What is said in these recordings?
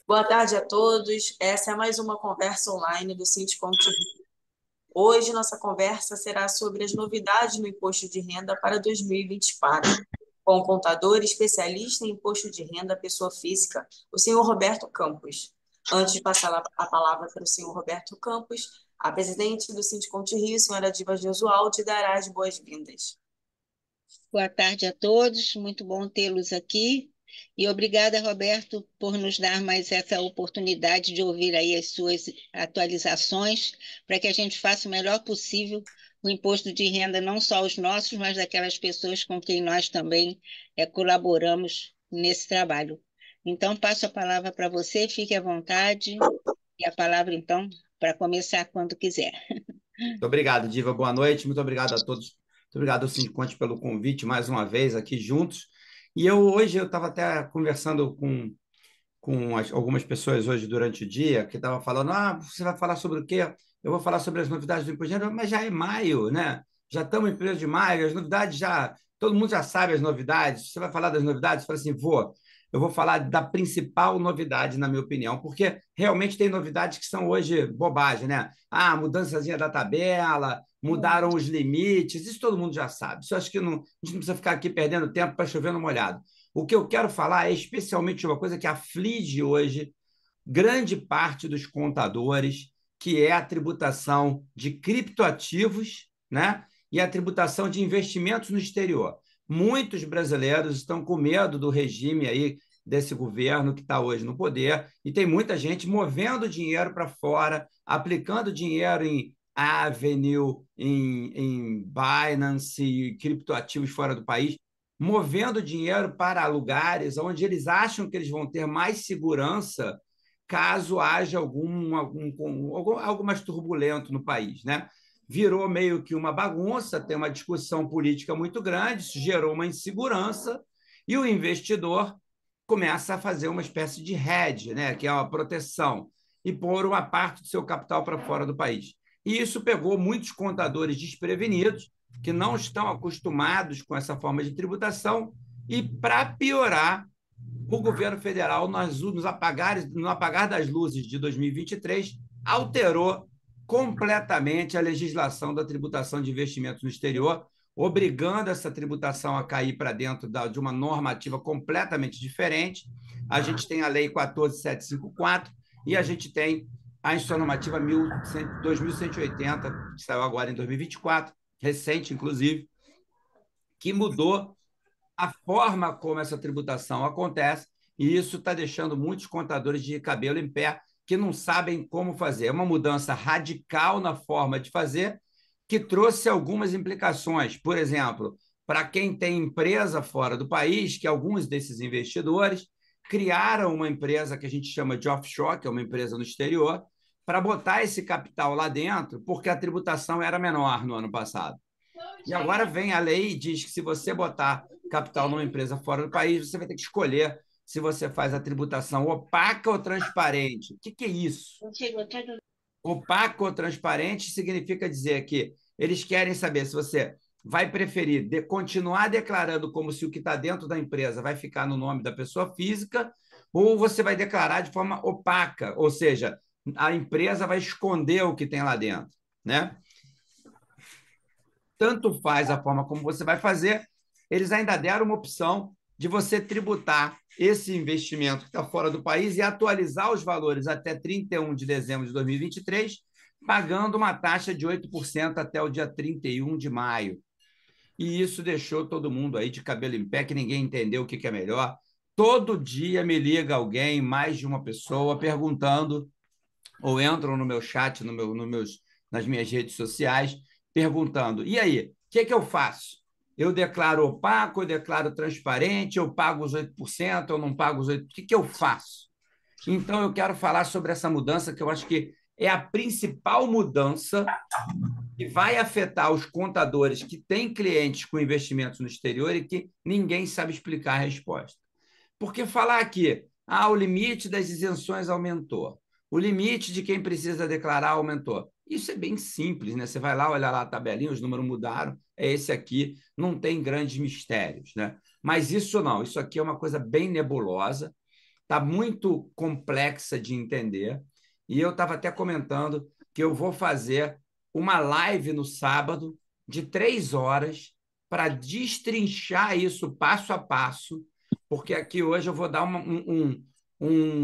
Boa tarde a todos. Essa é mais uma conversa online do Sindicom TV. Hoje, nossa conversa será sobre as novidades no imposto de renda para 2024, com o contador especialista em imposto de renda à pessoa física, o senhor Roberto Campos. Antes de passar a palavra para o senhor Roberto Campos, a presidente do Sindicom Rio, senhora Diva Gesualdi, dará as boas-vindas. Boa tarde a todos, muito bom tê-los aqui. E obrigada, Roberto, por nos dar mais essa oportunidade de ouvir aí as suas atualizações, para que a gente faça o melhor possível o imposto de renda, não só os nossos, mas daquelas pessoas com quem nós também colaboramos nesse trabalho. Então, passo a palavra para você, fique à vontade, e a palavra, então, para começar quando quiser. Muito obrigado, Diva. Boa noite. Muito obrigado a todos. Muito obrigado ao Sindiconte pelo convite mais uma vez aqui juntos. E hoje eu estava até conversando com algumas pessoas hoje durante o dia que estavam falando: você vai falar sobre o quê? Eu vou falar sobre as novidades do imposto de renda, mas já é maio, né? Já estamos em 1º de maio, as novidades já. Todo mundo já sabe as novidades. Você vai falar das novidades? Fala assim, vou. Eu vou falar da principal novidade, na minha opinião, porque realmente tem novidades que são hoje bobagem, né? Mudançazinha da tabela, mudaram os limites, isso todo mundo já sabe. Isso eu acho que não, a gente não precisa ficar aqui perdendo tempo para chover no molhado. O que eu quero falar é especialmente uma coisa que aflige hoje grande parte dos contadores, que é a tributação de criptoativos, né? E a tributação de investimentos no exterior. Muitos brasileiros estão com medo do regime aí desse governo que está hoje no poder, e tem muita gente movendo dinheiro para fora, aplicando dinheiro em Avenue, em Binance e criptoativos fora do país, movendo dinheiro para lugares onde eles acham que eles vão ter mais segurança caso haja algo mais turbulento no país, né? Virou meio que uma bagunça, tem uma discussão política muito grande, isso gerou uma insegurança e o investidor começa a fazer uma espécie de hedge, né, que é uma proteção, e pôr uma parte do seu capital para fora do país. E isso pegou muitos contadores desprevenidos, que não estão acostumados com essa forma de tributação, e, para piorar, o governo federal, no apagar das luzes de 2023, alterou completamente a legislação da tributação de investimentos no exterior, obrigando essa tributação a cair para dentro de uma normativa completamente diferente. A gente tem a Lei 14.754 e a gente tem a Instrução Normativa 2180, que saiu agora em 2024, recente, inclusive, que mudou a forma como essa tributação acontece, e isso está deixando muitos contadores de cabelo em pé que não sabem como fazer. É uma mudança radical na forma de fazer, que trouxe algumas implicações. Por exemplo, para quem tem empresa fora do país, que alguns desses investidores criaram uma empresa que a gente chama de offshore, que é uma empresa no exterior, para botar esse capital lá dentro, porque a tributação era menor no ano passado. E agora vem a lei e diz que se você botar capital numa empresa fora do país, você vai ter que escolher se você faz a tributação opaca ou transparente. O que é isso? Opaco ou transparente significa dizer que eles querem saber se você vai preferir continuar declarando como se o que está dentro da empresa vai ficar no nome da pessoa física, ou você vai declarar de forma opaca, ou seja, a empresa vai esconder o que tem lá dentro, né? Tanto faz a forma como você vai fazer, eles ainda deram uma opção de você tributar esse investimento que está fora do país e atualizar os valores até 31 de dezembro de 2023, pagando uma taxa de 8% até o dia 31 de maio. E isso deixou todo mundo aí de cabelo em pé, que ninguém entendeu o que é melhor. Todo dia me liga alguém, mais de uma pessoa, perguntando, ou entram no meu chat, nas minhas redes sociais, perguntando: e aí, o que eu faço? Eu declaro opaco, eu declaro transparente, eu pago os 8%, eu não pago os 8%, o que eu faço? Então, eu quero falar sobre essa mudança, que eu acho que é a principal mudança que vai afetar os contadores que têm clientes com investimentos no exterior e que ninguém sabe explicar a resposta. Porque falar aqui, o limite das isenções aumentou, o limite de quem precisa declarar aumentou. Isso é bem simples, né? Você vai lá, olha lá a tabelinha, os números mudaram, é esse aqui, não tem grandes mistérios, né? Mas isso não, isso aqui é uma coisa bem nebulosa, está muito complexa de entender, e eu estava até comentando que eu vou fazer uma live no sábado de 3 horas para destrinchar isso passo a passo, porque aqui hoje eu vou dar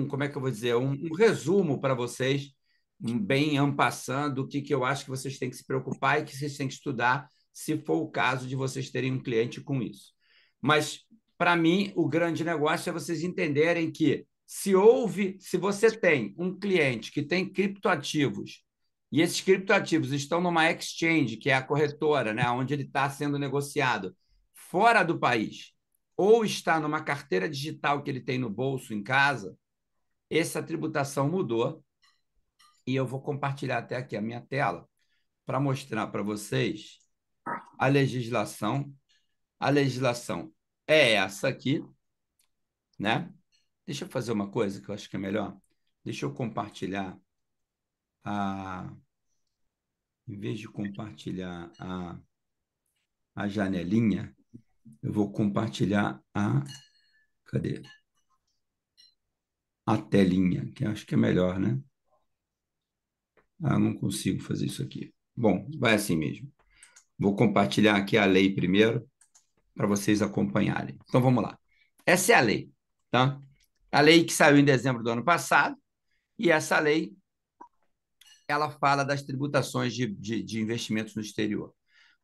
como é que eu vou dizer, um resumo para vocês, bem en passant, do que eu acho que vocês têm que se preocupar e que vocês têm que estudar, se for o caso de vocês terem um cliente com isso. Mas, para mim, o grande negócio é vocês entenderem que se você tem um cliente que tem criptoativos e esses criptoativos estão numa exchange, que é a corretora, né, onde ele está sendo negociado, fora do país, ou está numa carteira digital que ele tem no bolso em casa, essa tributação mudou. E eu vou compartilhar até aqui a minha tela para mostrar para vocês a legislação. A legislação é essa aqui, né? Deixa eu fazer uma coisa que eu acho que é melhor. Deixa eu compartilhar em vez de compartilhar a janelinha, eu vou compartilhar cadê? A telinha, que eu acho que é melhor, né? Não consigo fazer isso aqui. Bom, vai assim mesmo. Vou compartilhar aqui a lei primeiro, para vocês acompanharem. Então, vamos lá. Essa é a lei, tá? A lei que saiu em dezembro do ano passado, e essa lei, ela fala das tributações de investimentos no exterior. O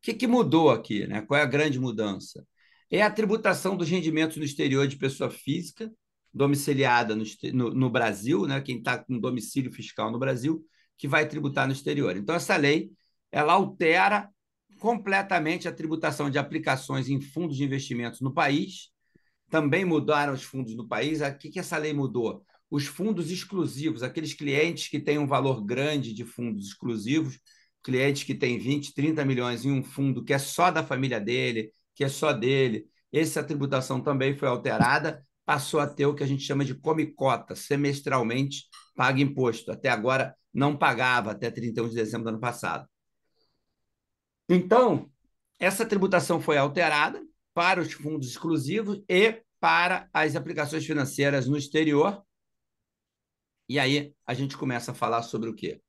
que mudou aqui, né? Qual é a grande mudança? É a tributação dos rendimentos no exterior de pessoa física, domiciliada no Brasil, né? Quem está com domicílio fiscal no Brasil, que vai tributar no exterior. Então, essa lei, ela altera completamente a tributação de aplicações em fundos de investimentos no país. Também mudaram os fundos no país. O que essa lei mudou? Os fundos exclusivos, aqueles clientes que têm um valor grande de fundos exclusivos, clientes que têm 20, 30 milhões em um fundo que é só da família dele, que é só dele, essa tributação também foi alterada, passou a ter o que a gente chama de come-cota, semestralmente paga imposto. Até agora não pagava, até 31 de dezembro do ano passado. Então, essa tributação foi alterada para os fundos exclusivos e para as aplicações financeiras no exterior. E aí a gente começa a falar sobre o quê?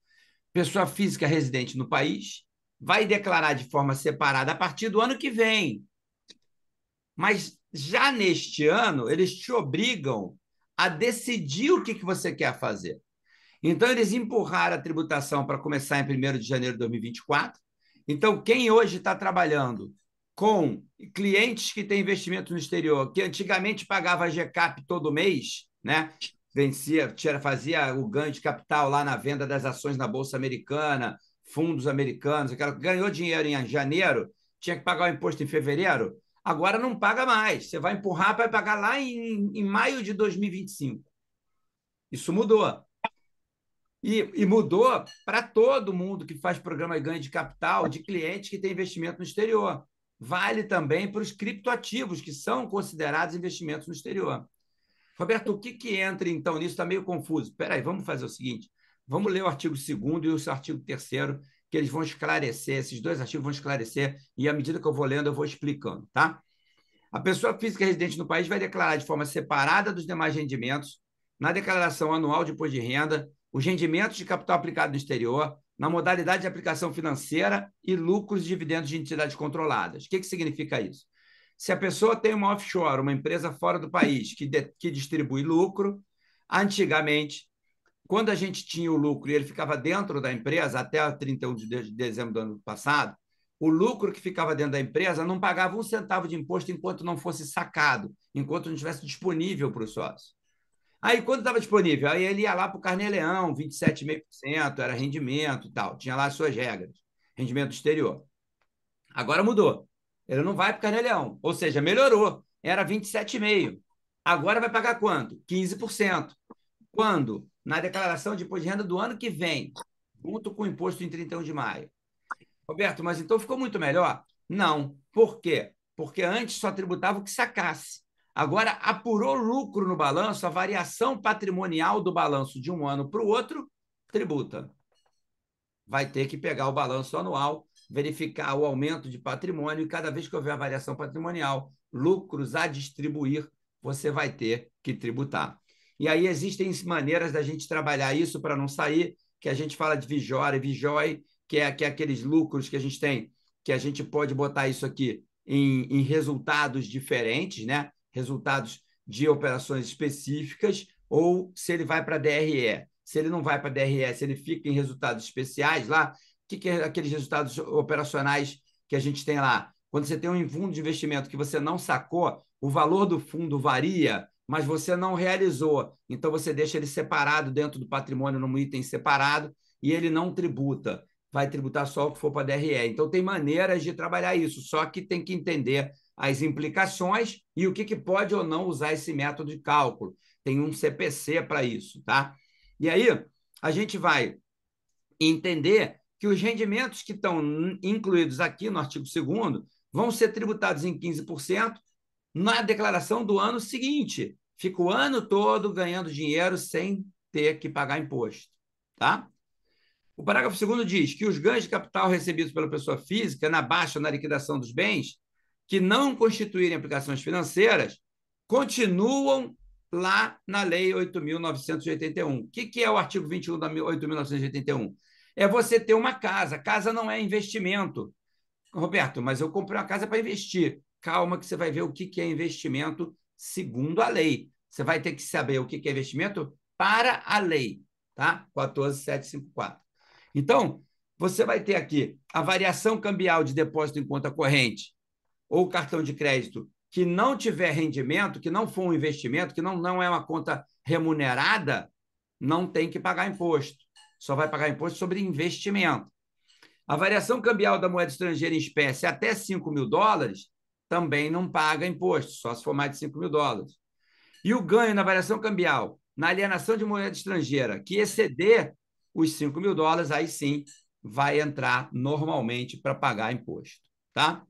Pessoa física residente no país vai declarar de forma separada a partir do ano que vem. Mas já neste ano, eles te obrigam a decidir o que você quer fazer. Então, eles empurraram a tributação para começar em 1º de janeiro de 2024. Então, quem hoje está trabalhando com clientes que têm investimento no exterior, que antigamente pagava a GCAP todo mês, né? Fazia o ganho de capital lá na venda das ações na Bolsa Americana, fundos americanos, ganhou dinheiro em janeiro, tinha que pagar o imposto em fevereiro, agora não paga mais. Você vai empurrar para pagar lá em maio de 2025. Isso mudou. E mudou para todo mundo que faz programa de ganho de capital, de clientes que têm investimento no exterior. Vale também para os criptoativos, que são considerados investimentos no exterior. Roberto, o que entra, então, nisso? Está meio confuso. Espera aí, vamos fazer o seguinte. Vamos ler o artigo 2º e o artigo 3º, que eles vão esclarecer, esses dois artigos vão esclarecer, e à medida que eu vou lendo, eu vou explicando, tá? A pessoa física residente no país vai declarar de forma separada dos demais rendimentos, na declaração anual de imposto de renda, os rendimentos de capital aplicado no exterior, na modalidade de aplicação financeira e lucros e dividendos de entidades controladas. O que significa isso? Se a pessoa tem uma offshore, uma empresa fora do país que distribui lucro, antigamente, quando a gente tinha o lucro e ele ficava dentro da empresa até 31 de dezembro do ano passado, o lucro que ficava dentro da empresa não pagava 1 centavo de imposto enquanto não fosse sacado, enquanto não estivesse disponível para o sócio. Aí, quando estava disponível, aí ele ia lá para o Carnê-Leão, 27,5%, era rendimento e tal, tinha lá as suas regras, rendimento exterior. Agora mudou. Ele não vai para o Carnê-Leão, ou seja, melhorou, era 27,5%. Agora vai pagar quanto? 15%. Quando? Na declaração de imposto de renda do ano que vem, junto com o imposto em 31 de maio. Roberto, mas então ficou muito melhor? Não. Por quê? Porque antes só tributava o que sacasse. Agora, apurou lucro no balanço, a variação patrimonial do balanço de um ano para o outro, tributa. Vai ter que pegar o balanço anual, verificar o aumento de patrimônio, e cada vez que houver variação patrimonial, lucros a distribuir, você vai ter que tributar. E aí existem maneiras da gente trabalhar isso para não sair, que a gente fala de VJOI, que é aqueles lucros que a gente tem, que a gente pode botar isso aqui em resultados diferentes, né? Resultados de operações específicas, ou se ele vai para DRE. Se ele não vai para DRE, se ele fica em resultados especiais lá, o que é aqueles resultados operacionais que a gente tem lá? Quando você tem um fundo de investimento que você não sacou, o valor do fundo varia, mas você não realizou. Então, você deixa ele separado dentro do patrimônio, num item separado, e ele não tributa. Vai tributar só o que for para DRE. Então, tem maneiras de trabalhar isso, só que tem que entender as implicações e o que pode ou não usar esse método de cálculo. Tem um CPC para isso, tá? E aí, a gente vai entender que os rendimentos que estão incluídos aqui no artigo 2º vão ser tributados em 15% na declaração do ano seguinte. Fica o ano todo ganhando dinheiro sem ter que pagar imposto, tá? O parágrafo 2º diz que os ganhos de capital recebidos pela pessoa física na baixa ou na liquidação dos bens que não constituírem aplicações financeiras continuam lá na Lei 8.981. O que é o artigo 21 da 8.981? É você ter uma casa. Casa não é investimento. Roberto, mas eu comprei uma casa para investir. Calma que você vai ver o que é investimento segundo a lei. Você vai ter que saber o que é investimento para a lei, tá? 14.754. Então, você vai ter aqui a variação cambial de depósito em conta corrente ou cartão de crédito que não tiver rendimento, que não for um investimento, que não é uma conta remunerada, não tem que pagar imposto. Só vai pagar imposto sobre investimento. A variação cambial da moeda estrangeira em espécie até $5.000 também não paga imposto, só se for mais de $5.000. E o ganho na variação cambial, na alienação de moeda estrangeira, que exceder os $5.000, aí sim vai entrar normalmente para pagar imposto, tá?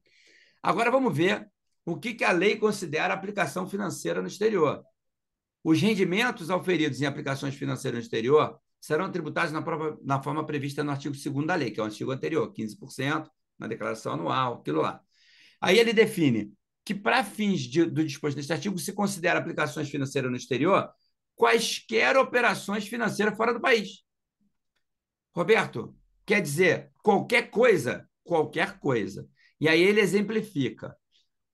Agora vamos ver o que a lei considera aplicação financeira no exterior. Os rendimentos auferidos em aplicações financeiras no exterior serão tributados na forma prevista no artigo 2º da lei, que é o artigo anterior, 15% na declaração anual, aquilo lá. Aí ele define que, para fins do disposto deste artigo, se considera aplicações financeiras no exterior quaisquer operações financeiras fora do país. Roberto, quer dizer qualquer coisa? Qualquer coisa. E aí ele exemplifica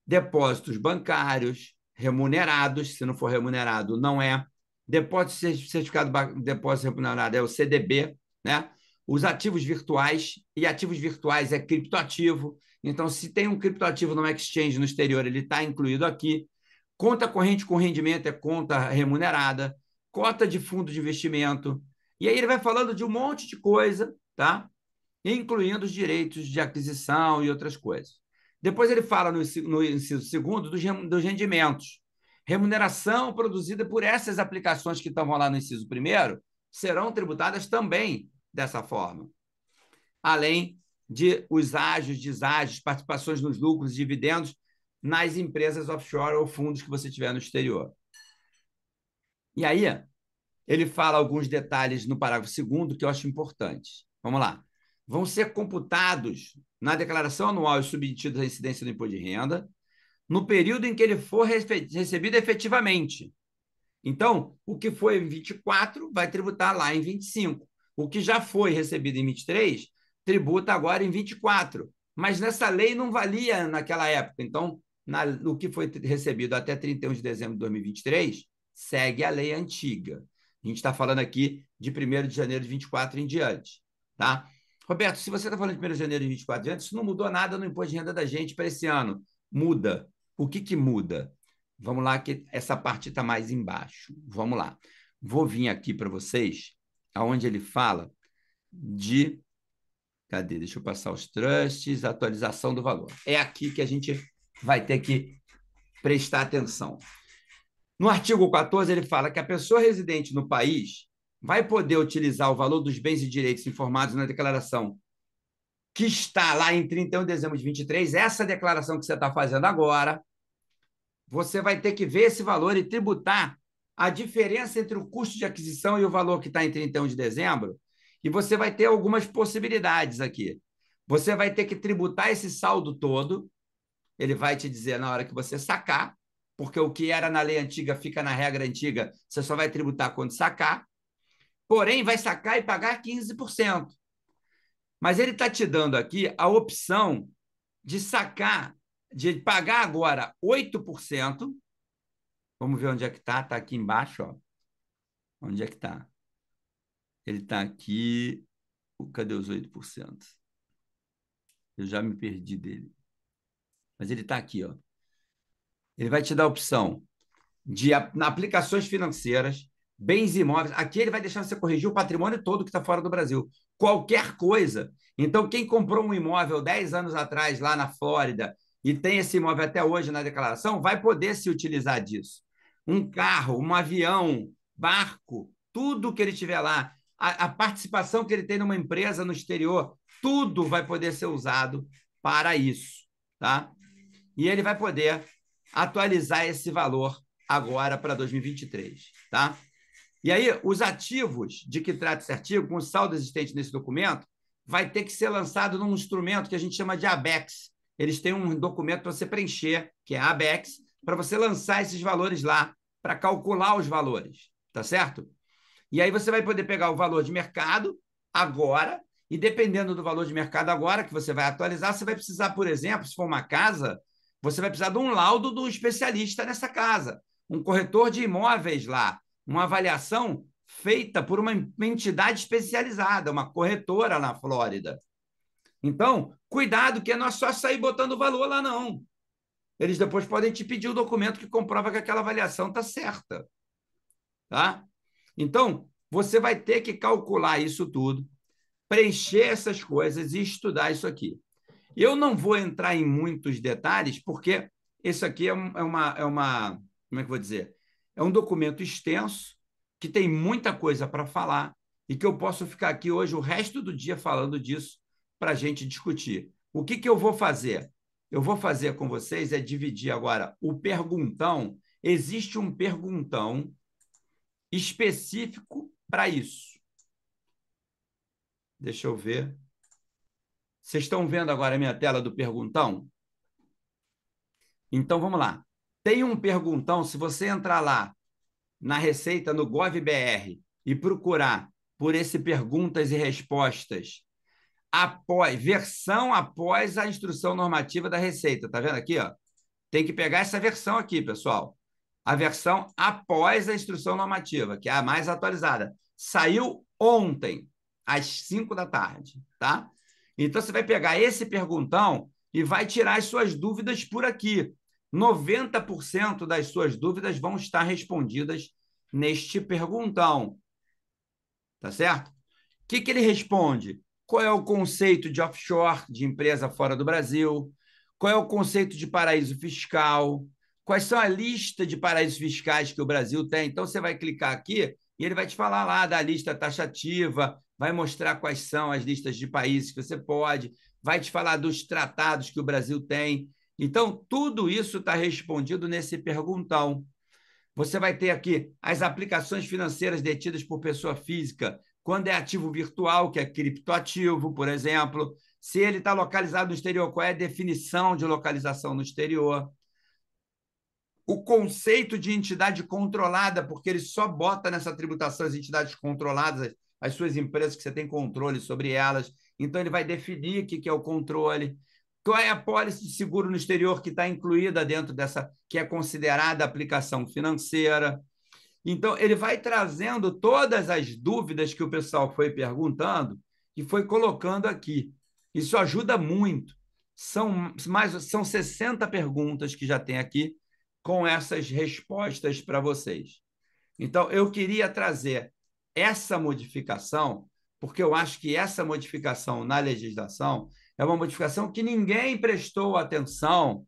depósitos bancários remunerados, se não for remunerado, não é. Depósito certificado de depósito remunerado é o CDB, né? Os ativos virtuais, e ativos virtuais é criptoativo. Então, se tem um criptoativo no exchange no exterior, ele está incluído aqui. Conta corrente com rendimento é conta remunerada, cota de fundo de investimento. E aí ele vai falando de um monte de coisa, tá? Incluindo os direitos de aquisição e outras coisas. Depois ele fala no inciso 2º dos rendimentos. Remuneração produzida por essas aplicações que estavam lá no inciso 1º serão tributadas também dessa forma. Além de os ágios, deságios, participações nos lucros e dividendos nas empresas offshore ou fundos que você tiver no exterior. E aí, ele fala alguns detalhes no parágrafo 2º que eu acho importantes. Vamos lá. Vão ser computados na declaração anual e submetidos à incidência do imposto de renda no período em que ele for recebido efetivamente. Então, o que foi em 24 vai tributar lá em 25. O que já foi recebido em 23 tributa agora em 24. Mas nessa lei não valia naquela época. Então, o que foi recebido até 31 de dezembro de 2023 segue a lei antiga. A gente está falando aqui de 1º de janeiro de 24 em diante, tá? Roberto, se você está falando de 1º de janeiro de 24 em diante, isso não mudou nada no imposto de renda da gente para esse ano. Muda. O que muda? Vamos lá, que essa parte está mais embaixo. Vamos lá. Vou vir aqui para vocês, aonde ele fala de... Cadê? Deixa eu passar os trusts, atualização do valor. É aqui que a gente vai ter que prestar atenção. No artigo 14, ele fala que a pessoa residente no país vai poder utilizar o valor dos bens e direitos informados na declaração que está lá em 31 de dezembro de 23, essa declaração que você está fazendo agora, você vai ter que ver esse valor e tributar a diferença entre o custo de aquisição e o valor que está em 31 de dezembro, e você vai ter algumas possibilidades aqui. Você vai ter que tributar esse saldo todo, ele vai te dizer na hora que você sacar, porque o que era na lei antiga fica na regra antiga, você só vai tributar quando sacar, porém vai sacar e pagar 15%. Mas ele está te dando aqui a opção de sacar, de pagar agora 8%. Vamos ver onde é que está. Está aqui embaixo. Ó. Onde é que está? Ele está aqui. Cadê os 8%? Eu já me perdi dele. Mas ele está aqui. Ó. Ele vai te dar a opção de aplicações financeiras, bens imóveis. Aqui ele vai deixar você corrigir o patrimônio todo que está fora do Brasil. Qualquer coisa. Então, quem comprou um imóvel 10 anos atrás lá na Flórida e tem esse imóvel até hoje na declaração, vai poder se utilizar disso. Um carro, um avião, barco, tudo que ele tiver lá, a participação que ele tem numa empresa no exterior, tudo vai poder ser usado para isso. Tá? E ele vai poder atualizar esse valor agora para 2023, tá? E aí, os ativos de que trata esse artigo, com o saldo existente nesse documento, vai ter que ser lançado num instrumento que a gente chama de ABEX. Eles têm um documento para você preencher, que é a ABEX, para você lançar esses valores lá, para calcular os valores, tá certo? E aí você vai poder pegar o valor de mercado agora, e dependendo do valor de mercado agora, que você vai atualizar, você vai precisar, por exemplo, se for uma casa, você vai precisar de um laudo do especialista nessa casa, um corretor de imóveis lá, uma avaliação feita por uma entidade especializada, uma corretora na Flórida. Então, cuidado, que não é só sair botando valor lá, não. Eles depois podem te pedir o documento que comprova que aquela avaliação está certa. Tá? Então, você vai ter que calcular isso tudo, preencher essas coisas e estudar isso aqui. Eu não vou entrar em muitos detalhes, porque isso aqui como é que eu vou dizer? É um documento extenso, que tem muita coisa para falar, e que eu posso ficar aqui hoje o resto do dia falando disso para a gente discutir. O que eu vou fazer? Eu vou fazer com vocês é dividir agora o perguntão. Existe um perguntão específico para isso. Deixa eu ver. Vocês estão vendo agora a minha tela do perguntão? Então, vamos lá. Tem um perguntão, se você entrar lá na Receita, no GovBR, e procurar por esse perguntas e respostas, versão após a instrução normativa da Receita. Tá vendo aqui? Ó? Tem que pegar essa versão aqui, pessoal. A versão após a instrução normativa, que é a mais atualizada. Saiu ontem, às 5 da tarde. Tá? Então, você vai pegar esse perguntão e vai tirar as suas dúvidas por aqui. 90% das suas dúvidas vão estar respondidas neste perguntão. Tá certo? O que ele responde? Qual é o conceito de offshore, de empresa fora do Brasil? Qual é o conceito de paraíso fiscal? Quais são a lista de paraísos fiscais que o Brasil tem? Então, você vai clicar aqui e ele vai te falar lá da lista taxativa, vai mostrar quais são as listas de países que você pode, vai te falar dos tratados que o Brasil tem. Então, tudo isso está respondido nesse perguntão. Você vai ter aqui as aplicações financeiras detidas por pessoa física, quando é ativo virtual, que é criptoativo, por exemplo. Se ele está localizado no exterior, qual é a definição de localização no exterior? O conceito de entidade controlada, porque ele só bota nessa tributação as entidades controladas, as suas empresas que você tem controle sobre elas. Então, ele vai definir o que é o controle. Qual é a pólice de seguro no exterior que está incluída dentro dessa, que é considerada aplicação financeira? Então, ele vai trazendo todas as dúvidas que o pessoal foi perguntando e foi colocando aqui. Isso ajuda muito. São 60 perguntas que já tem aqui com essas respostas para vocês. Então, eu queria trazer essa modificação, porque eu acho que essa modificação na legislação é uma modificação que ninguém prestou atenção,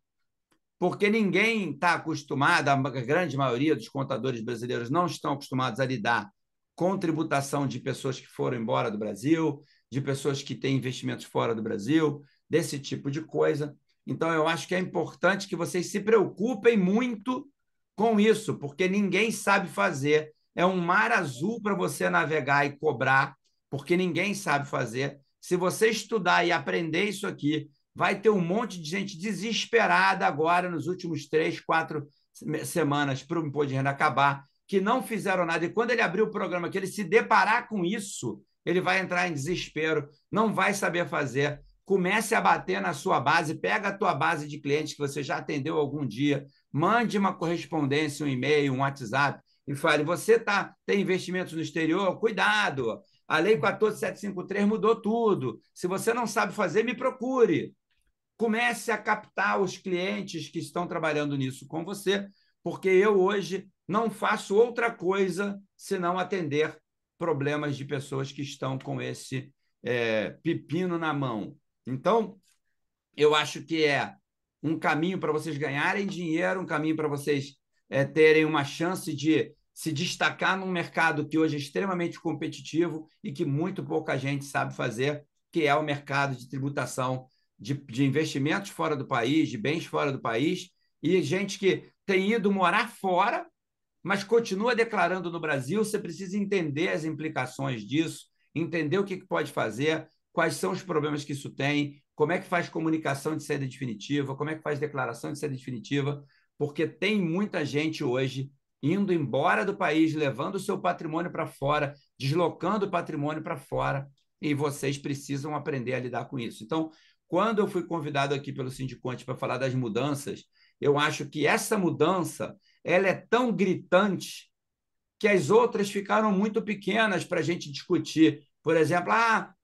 porque ninguém está acostumado, a grande maioria dos contadores brasileiros não estão acostumados a lidar com tributação de pessoas que foram embora do Brasil, de pessoas que têm investimentos fora do Brasil, desse tipo de coisa. Então, eu acho que é importante que vocês se preocupem muito com isso, porque ninguém sabe fazer. É um mar azul para você navegar e cobrar, porque ninguém sabe fazer. Se você estudar e aprender isso aqui, vai ter um monte de gente desesperada agora nos últimos 3, 4, semanas para o imposto de renda acabar, que não fizeram nada. E quando ele abrir o programa, que ele se deparar com isso, ele vai entrar em desespero, não vai saber fazer. Comece a bater na sua base, pega a tua base de clientes que você já atendeu algum dia, mande uma correspondência, um e-mail, um WhatsApp, e fale, tem investimentos no exterior? Cuidado! A Lei 14.753 mudou tudo. Se você não sabe fazer, me procure. Comece a captar os clientes que estão trabalhando nisso com você, porque eu hoje não faço outra coisa senão atender problemas de pessoas que estão com esse pepino na mão. Então, eu acho que é um caminho para vocês ganharem dinheiro, um caminho para vocês terem uma chance de se destacar num mercado que hoje é extremamente competitivo e que muito pouca gente sabe fazer, que é o mercado de tributação de investimentos fora do país, de bens fora do país, e gente que tem ido morar fora, mas continua declarando no Brasil. Você precisa entender as implicações disso, entender o que pode fazer, quais são os problemas que isso tem, como é que faz comunicação de saída definitiva, como é que faz declaração de saída definitiva, porque tem muita gente hoje indo embora do país, levando o seu patrimônio para fora, deslocando o patrimônio para fora, e vocês precisam aprender a lidar com isso. Então, quando eu fui convidado aqui pelo Sindiconte para falar das mudanças, eu acho que essa mudança ela é tão gritante que as outras ficaram muito pequenas para a gente discutir. Por exemplo,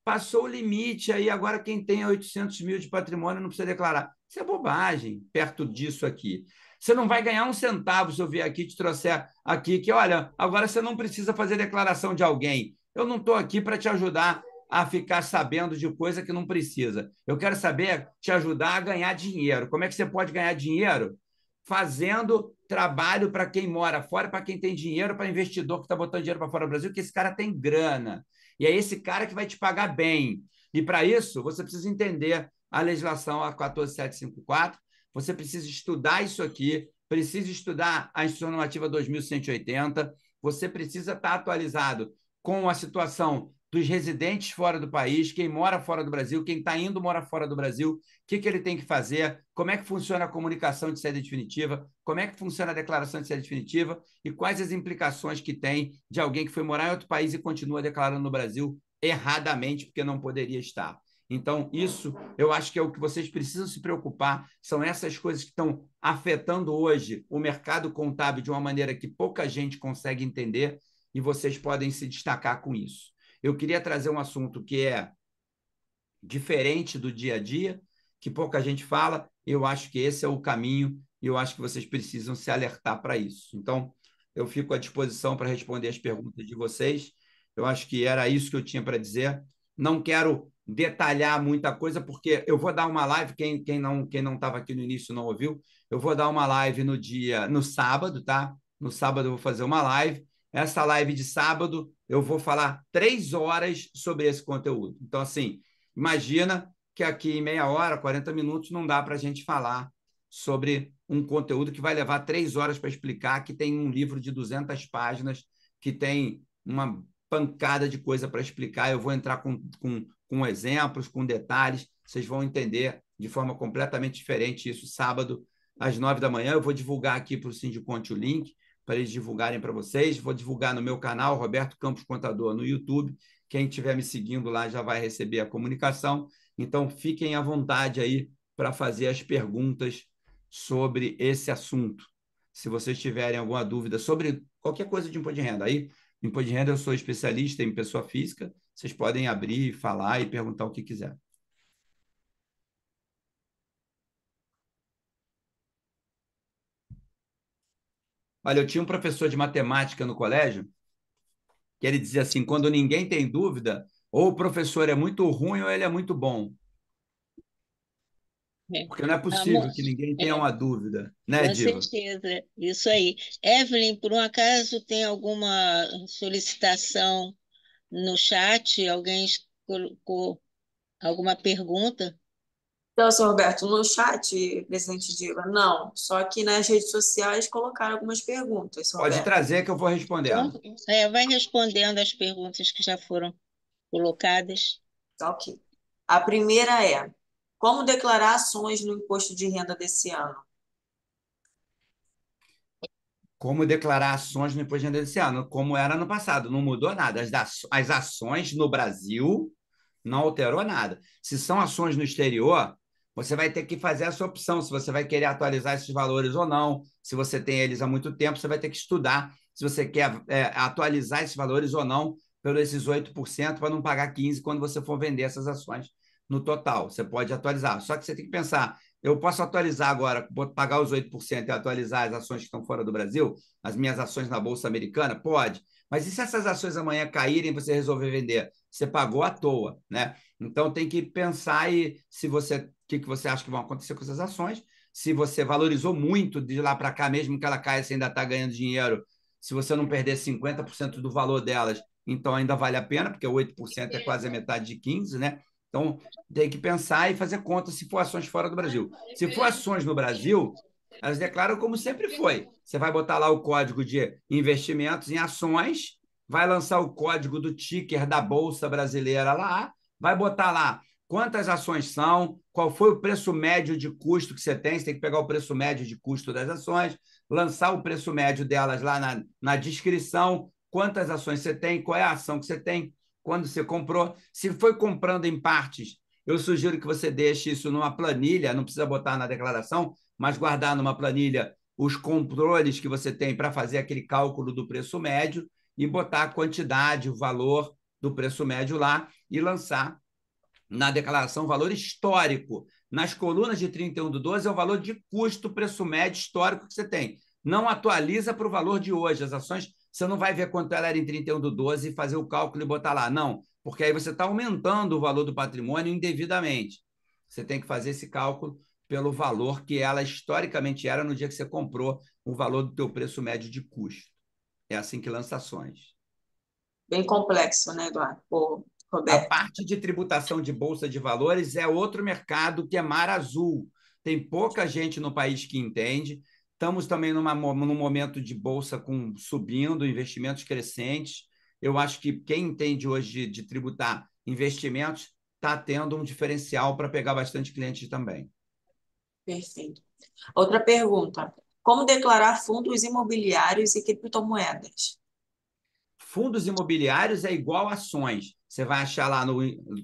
passou o limite, aí agora quem tem 800 mil de patrimônio não precisa declarar. Isso é bobagem perto disso aqui. Você não vai ganhar um centavo se eu vier aqui e te trouxer aqui que, olha, agora você não precisa fazer declaração de alguém. Eu não estou aqui para te ajudar a ficar sabendo de coisa que não precisa. Eu quero saber te ajudar a ganhar dinheiro. Como é que você pode ganhar dinheiro? Fazendo trabalho para quem mora fora, para quem tem dinheiro, para investidor que está botando dinheiro para fora do Brasil, que esse cara tem grana. E é esse cara que vai te pagar bem. E para isso, você precisa entender a legislação a 14.754, você precisa estudar isso aqui, precisa estudar a Instrução Normativa 2180, você precisa estar atualizado com a situação dos residentes fora do país, quem mora fora do Brasil, quem está indo morar fora do Brasil, o que ele tem que fazer, como é que funciona a comunicação de saída definitiva, como é que funciona a declaração de saída definitiva e quais as implicações que tem de alguém que foi morar em outro país e continua declarando no Brasil erradamente, porque não poderia estar. Então, isso eu acho que é o que vocês precisam se preocupar, são essas coisas que estão afetando hoje o mercado contábil de uma maneira que pouca gente consegue entender e vocês podem se destacar com isso. Eu queria trazer um assunto que é diferente do dia a dia, que pouca gente fala. Eu acho que esse é o caminho e eu acho que vocês precisam se alertar para isso. Então, eu fico à disposição para responder as perguntas de vocês. Eu acho que era isso que eu tinha para dizer. Não quero detalhar muita coisa, porque eu vou dar uma live, quem não estava aqui no início não ouviu, eu vou dar uma live no sábado, tá? No sábado eu vou fazer uma live. Essa live de sábado eu vou falar 3 horas sobre esse conteúdo. Então, assim, imagina que aqui em meia hora, 40 minutos, não dá para a gente falar sobre um conteúdo que vai levar 3 horas para explicar, que tem um livro de 200 páginas, que tem uma pancada de coisa para explicar. Eu vou entrar com exemplos, com detalhes, vocês vão entender de forma completamente diferente isso sábado, às 9 da manhã. Eu vou divulgar aqui para o Sindiconte o link, para eles divulgarem para vocês. Vou divulgar no meu canal, Roberto Campos Contador, no YouTube. Quem estiver me seguindo lá já vai receber a comunicação. Então, fiquem à vontade aí para fazer as perguntas sobre esse assunto. Se vocês tiverem alguma dúvida sobre qualquer coisa de imposto de renda, aí, imposto de renda eu sou especialista em pessoa física, vocês podem abrir, falar e perguntar o que quiser. Olha, eu tinha um professor de matemática no colégio que ele dizia assim, quando ninguém tem dúvida, ou o professor é muito ruim ou ele é muito bom. Porque não é possível que ninguém tenha uma dúvida, né, Com Diva? certeza, isso aí. Evelyn, por um acaso tem alguma solicitação no chat? Alguém colocou alguma pergunta? Então, senhor Roberto, no chat, presidente Diva, não. Só que nas redes sociais colocaram algumas perguntas, senhor Pode Roberto. trazer que eu vou Então, respondendo. vai respondendo as perguntas que já foram colocadas. Tá, ok. A primeira é: como declarar ações no imposto de renda desse ano? como declarar ações no imposto de renda desse ano, como era no passado. Não mudou nada. As ações no Brasil não alterou nada. Se são ações no exterior, você vai ter que fazer essa opção, se você vai querer atualizar esses valores ou não. Se você tem eles há muito tempo, você vai ter que estudar se você quer atualizar esses valores ou não, pelos esses 8%, para não pagar 15% quando você for vender essas ações no total. Você pode atualizar. Só que você tem que pensar, eu posso atualizar agora, pagar os 8% e atualizar as ações que estão fora do Brasil, as minhas ações na Bolsa Americana? Pode. Mas e se essas ações amanhã caírem e você resolver vender? Você pagou à toa, né? Então tem que pensar se você, o que você acha que vão acontecer com essas ações. Se você valorizou muito de lá para cá, mesmo que ela caia, você ainda está ganhando dinheiro. Se você não perder 50% do valor delas, então ainda vale a pena, porque 8% é quase a metade de 15%, né? Então tem que pensar e fazer conta se for ações fora do Brasil. Se for ações no Brasil, elas declaram como sempre foi. Você vai botar lá o código de investimentos em ações, vai lançar o código do ticker da Bolsa Brasileira lá, vai botar lá quantas ações são, qual foi o preço médio de custo que você tem que pegar o preço médio de custo das ações, lançar o preço médio delas lá na descrição, quantas ações você tem, qual é a ação que você tem, quando você comprou. Se foi comprando em partes, eu sugiro que você deixe isso numa planilha, não precisa botar na declaração, mas guardar numa planilha os controles que você tem para fazer aquele cálculo do preço médio e botar a quantidade, o valor do preço médio lá e lançar na declaração o valor histórico. Nas colunas de 31/12 é o valor de custo, preço médio histórico que você tem. Não atualiza para o valor de hoje. As ações, você não vai ver quanto ela era em 31/12 e fazer o cálculo e botar lá. Não, porque aí você está aumentando o valor do patrimônio indevidamente. Você tem que fazer esse cálculo pelo valor que ela historicamente era no dia que você comprou, o valor do teu preço médio de custo. É assim que lança ações. Bem complexo, né, Eduardo? Pô, A Roberto. parte de tributação de bolsa de valores é outro mercado que é mar azul. Tem pouca gente no país que entende. Estamos também num momento de bolsa subindo, investimentos crescentes. Eu acho que quem entende hoje de tributar investimentos está tendo um diferencial para pegar bastante cliente também. Perfeito. Outra pergunta. Como declarar fundos imobiliários e criptomoedas? Fundos imobiliários é igual a ações. Você vai achar lá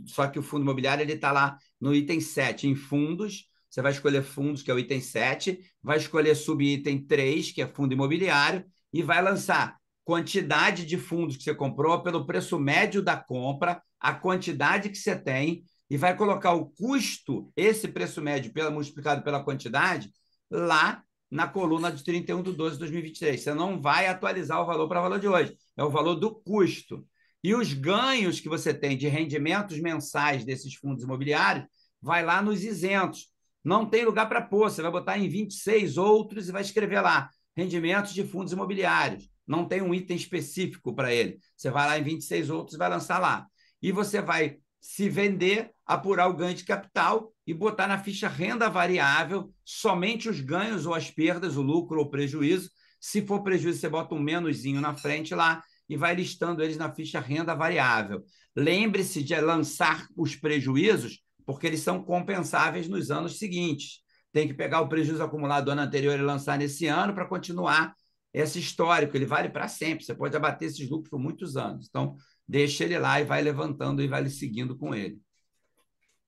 Só que o fundo imobiliário ele está lá no item 7, em fundos. Você vai escolher fundos, que é o item 7, vai escolher subitem 3, que é fundo imobiliário, e vai lançar quantidade de fundos que você comprou pelo preço médio da compra, a quantidade que você tem, e vai colocar o custo, esse preço médio multiplicado pela quantidade, lá na coluna de 31/12/2023. Você não vai atualizar o valor para o valor de hoje, é o valor do custo. E os ganhos que você tem de rendimentos mensais desses fundos imobiliários vai lá nos isentos. Não tem lugar para pôr, você vai botar em 26 outros e vai escrever lá, rendimentos de fundos imobiliários. Não tem um item específico para ele. Você vai lá em 26 outros e vai lançar lá. E você vai se vender, apurar o ganho de capital e botar na ficha renda variável somente os ganhos ou as perdas, o lucro ou o prejuízo. Se for prejuízo, você bota um menuzinho na frente lá e vai listando eles na ficha renda variável. Lembre-se de lançar os prejuízos, porque eles são compensáveis nos anos seguintes. Tem que pegar o prejuízo acumulado do ano anterior e lançar nesse ano para continuar esse histórico. Ele vale para sempre. Você pode abater esses lucros por muitos anos. Então, deixa ele lá e vai levantando e vai seguindo com ele. O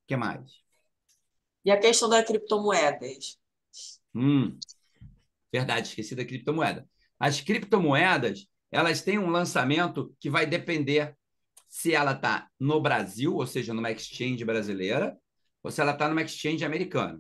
que mais? E a questão das criptomoedas? Verdade, esqueci da criptomoeda. As criptomoedas, elas têm um lançamento que vai depender se ela está no Brasil, ou seja, numa exchange brasileira, ou se ela está numa exchange americana.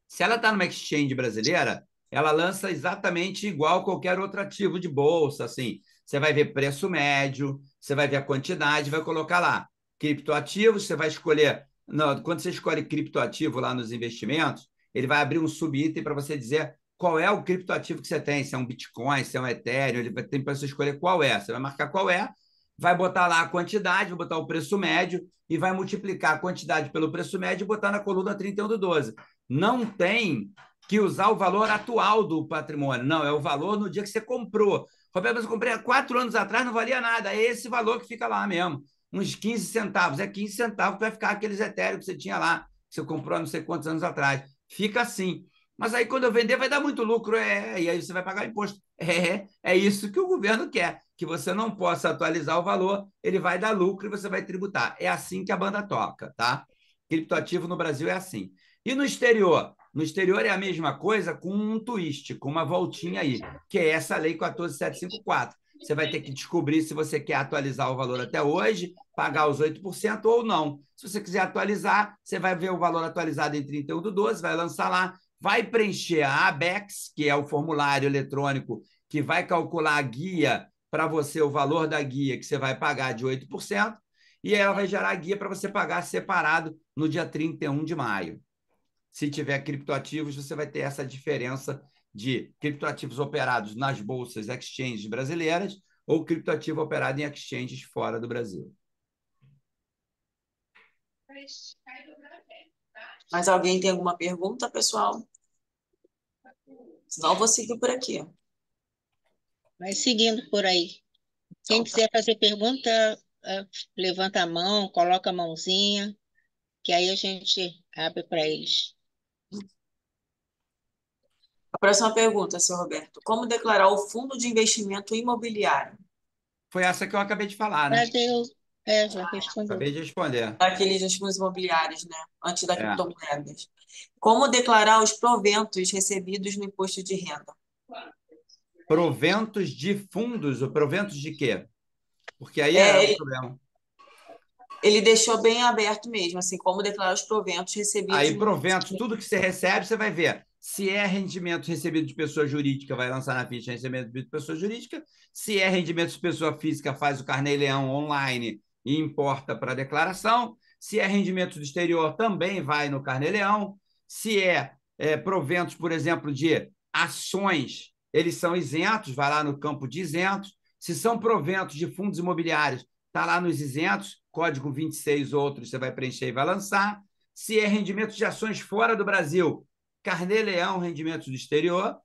Se ela está numa exchange brasileira, ela lança exatamente igual a qualquer outro ativo de bolsa, assim. Você vai ver preço médio, você vai ver a quantidade, vai colocar lá criptoativos, você vai escolher... Não, quando você escolhe criptoativo lá nos investimentos, ele vai abrir um subitem para você dizer qual é o criptoativo que você tem, se é um Bitcoin, se é um Ethereum, ele vai ter para você escolher qual é. Você vai marcar qual é, vai botar lá a quantidade, vai botar o preço médio e vai multiplicar a quantidade pelo preço médio e botar na coluna 31/12. Não tem que usar o valor atual do patrimônio, não, é o valor no dia que você comprou. Roberto, mas eu comprei há 4 anos atrás, não valia nada, é esse valor que fica lá mesmo, uns 15 centavos, é 15 centavos que vai ficar aqueles Ethereum que você tinha lá, que você comprou há não sei quantos anos atrás. Fica assim. Mas aí, quando eu vender, vai dar muito lucro. E aí você vai pagar imposto. É isso que o governo quer, que você não possa atualizar o valor, ele vai dar lucro e você vai tributar. É assim que a banda toca, tá? Criptoativo no Brasil é assim. E no exterior? No exterior é a mesma coisa com um twist, com uma voltinha aí, que é essa lei 14.754. Você vai ter que descobrir se você quer atualizar o valor até hoje, pagar os 8% ou não. Se você quiser atualizar, você vai ver o valor atualizado em 31/12, vai lançar lá, vai preencher a ABEX, que é o formulário eletrônico que vai calcular a guia para você, o valor da guia que você vai pagar de 8%, e ela vai gerar a guia para você pagar separado no dia 31 de maio. Se tiver criptoativos, você vai ter essa diferença de criptoativos operados nas bolsas exchanges brasileiras ou criptoativo operado em exchanges fora do Brasil. Mas alguém tem alguma pergunta, pessoal? Senão eu vou seguir por aqui. Vai seguindo por aí. Quem Então, tá. quiser fazer pergunta, levanta a mão, coloca a mãozinha, que aí a gente abre para eles. A próxima pergunta, seu Roberto. Como declarar o fundo de investimento imobiliário? Foi essa que eu acabei de falar, Já né? deu, já respondeu. Acabei de responder. Daqueles fundos imobiliários, né? Antes da É. criptomoedas. Como declarar os proventos recebidos no imposto de renda? Proventos de fundos, ou proventos de quê? Porque aí é o É, problema. ele deixou bem aberto mesmo, assim, como declarar os proventos recebidos Aí, no imposto proventos, de renda. tudo que você recebe, você vai ver. Se é rendimento recebido de pessoa jurídica, vai lançar na ficha rendimento de pessoa jurídica. Se é rendimento de pessoa física, faz o Carnê-Leão online e importa para a declaração. Se é rendimento do exterior, também vai no Carnê-Leão. Se proventos, por exemplo, de ações, eles são isentos, vai lá no campo de isentos. Se são proventos de fundos imobiliários, está lá nos isentos, código 26 outros, você vai preencher e vai lançar. Se é rendimento de ações fora do Brasil, Carnê-Leão, rendimentos do exterior,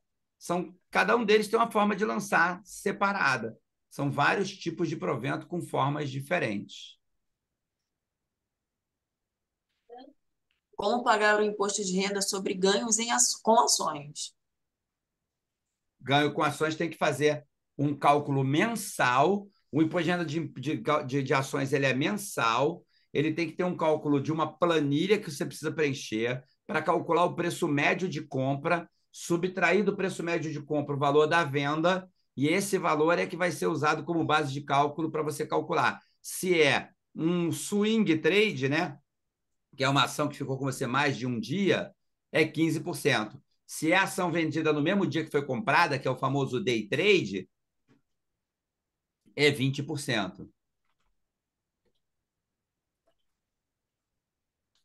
cada um deles tem uma forma de lançar separada. São vários tipos de provento com formas diferentes. Como pagar o imposto de renda sobre ganhos com ações? Ganho com ações tem que fazer um cálculo mensal. O imposto de renda de ações ele é mensal. Ele tem que ter um cálculo de uma planilha que você precisa preencher para calcular o preço médio de compra, subtrair do preço médio de compra o valor da venda, e esse valor é que vai ser usado como base de cálculo para você calcular se é um swing trade, né? Que é uma ação que ficou com você mais de um dia, é 15%. Se é ação vendida no mesmo dia que foi comprada, que é o famoso day trade, é 20%.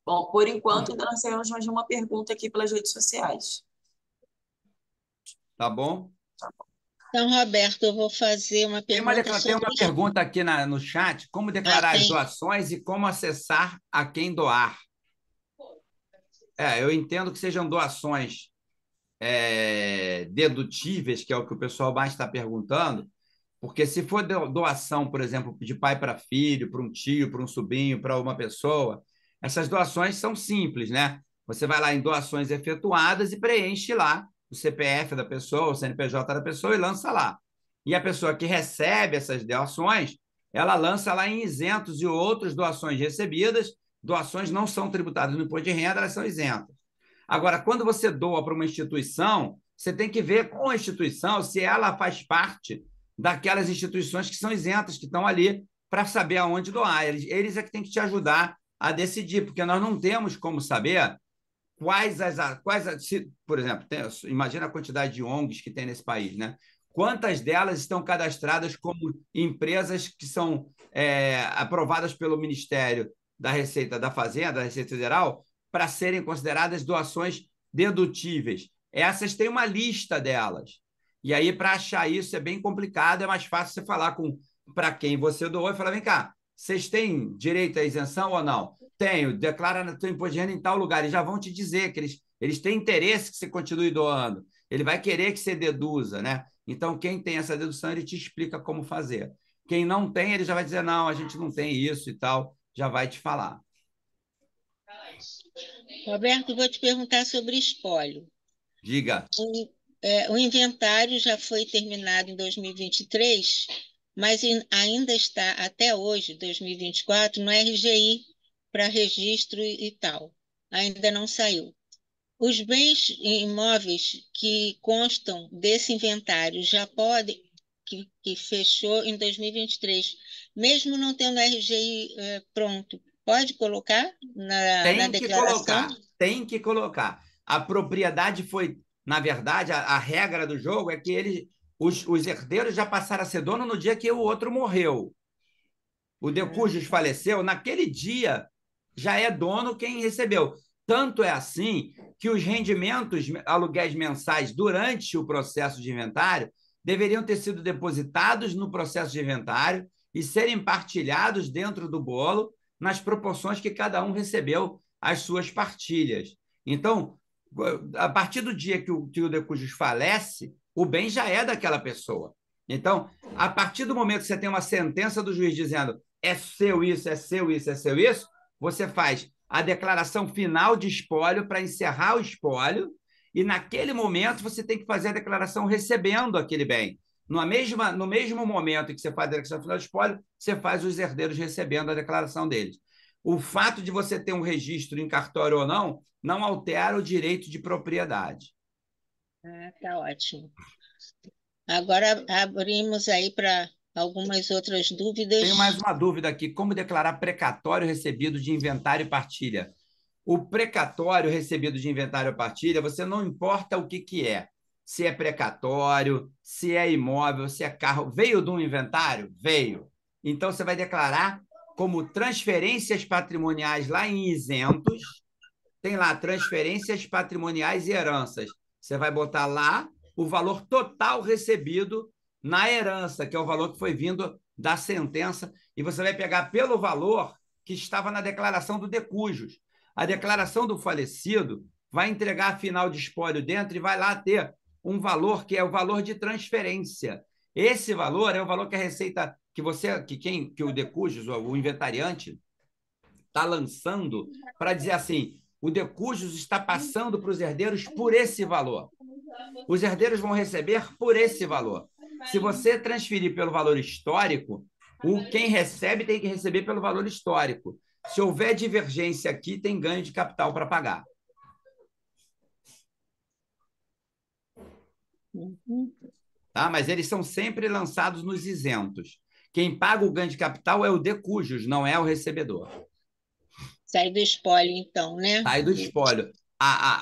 Bom, por enquanto, ainda nós temos mais uma pergunta aqui pelas redes sociais. Tá bom? Então, Roberto, eu vou fazer uma pergunta Tem sobre uma pergunta aqui no chat: como declarar as tem. doações e como acessar a quem doar? Eu entendo que sejam doações dedutíveis, que é o que o pessoal mais está perguntando, porque se for doação, por exemplo, de pai para filho, para um tio, para um sobrinho, para uma pessoa, essas doações são simples, né? Você vai lá em doações efetuadas e preenche lá o CPF da pessoa, o CNPJ da pessoa e lança lá. E a pessoa que recebe essas doações, ela lança lá em isentos e outras doações recebidas. Doações não são tributadas no imposto de renda, elas são isentas. Agora, quando você doa para uma instituição, você tem que ver com a instituição se ela faz parte daquelas instituições que são isentas, que estão ali para saber aonde doar. Eles é que têm que te ajudar a decidir, porque nós não temos como saber por exemplo, imagina a quantidade de ONGs que tem nesse país, né? Quantas delas estão cadastradas como empresas que são aprovadas pelo Ministério da Receita da Fazenda, da Receita Federal, para serem consideradas doações dedutíveis? Essas têm uma lista delas. E aí, para achar isso, é bem complicado, é mais fácil você falar para quem você doou e falar: vem cá, vocês têm direito à isenção ou não? Tenho, declara no teu imposto de renda em tal lugar. Eles já vão te dizer que eles têm interesse que você continue doando. Ele vai querer que você deduza, né? Então, quem tem essa dedução, ele te explica como fazer. Quem não tem, ele já vai dizer: não, a gente não tem isso e tal, já vai te falar. Roberto, vou te perguntar sobre espólio. Diga. O inventário já foi terminado em 2023, mas ainda está até hoje, 2024, no RGI para registro e tal. Ainda não saiu. Os bens imóveis que constam desse inventário já podem, que fechou em 2023, mesmo não tendo RGI pronto, pode colocar na Tem que declaração? colocar, tem que colocar. A propriedade foi, na verdade, a regra do jogo é que os herdeiros já passaram a ser dono no dia que o outro morreu. O de cujos faleceu, naquele dia já é dono quem recebeu. Tanto é assim que os rendimentos, aluguéis mensais durante o processo de inventário deveriam ter sido depositados no processo de inventário e serem partilhados dentro do bolo nas proporções que cada um recebeu as suas partilhas. Então, a partir do dia que o de cujos falece, o bem já é daquela pessoa. Então, a partir do momento que você tem uma sentença do juiz dizendo é seu isso, é seu isso, é seu isso, você faz a declaração final de espólio para encerrar o espólio e naquele momento você tem que fazer a declaração recebendo aquele bem. No mesmo momento em que você faz a declaração final de espólio, você faz os herdeiros recebendo a declaração deles. O fato de você ter um registro em cartório ou não, não altera o direito de propriedade. Tá ótimo. Agora abrimos aí para algumas outras dúvidas. Tenho mais uma dúvida aqui. Como declarar precatório recebido de inventário e partilha? O precatório recebido de inventário e partilha, você não importa o que é. Se é precatório, se é imóvel, se é carro. Veio de um inventário? Veio. Então, você vai declarar como transferências patrimoniais lá em isentos. Tem lá transferências patrimoniais e heranças. Você vai botar lá o valor total recebido na herança, que é o valor que foi vindo da sentença, e você vai pegar pelo valor que estava na declaração do de cujos. A declaração do falecido vai entregar a final de espólio dentro e vai lá ter um valor que é o valor de transferência. Esse valor é o valor que a Receita, que o de cujos, o inventariante, está lançando para dizer assim, o de cujos está passando para os herdeiros por esse valor. Os herdeiros vão receber por esse valor. Se você transferir pelo valor histórico, quem recebe tem que receber pelo valor histórico. Se houver divergência aqui, tem ganho de capital para pagar. Tá? Mas eles são sempre lançados nos isentos. Quem paga o ganho de capital é o de cujos, não é o recebedor. Sai do espólio, então, né? Sai do espólio.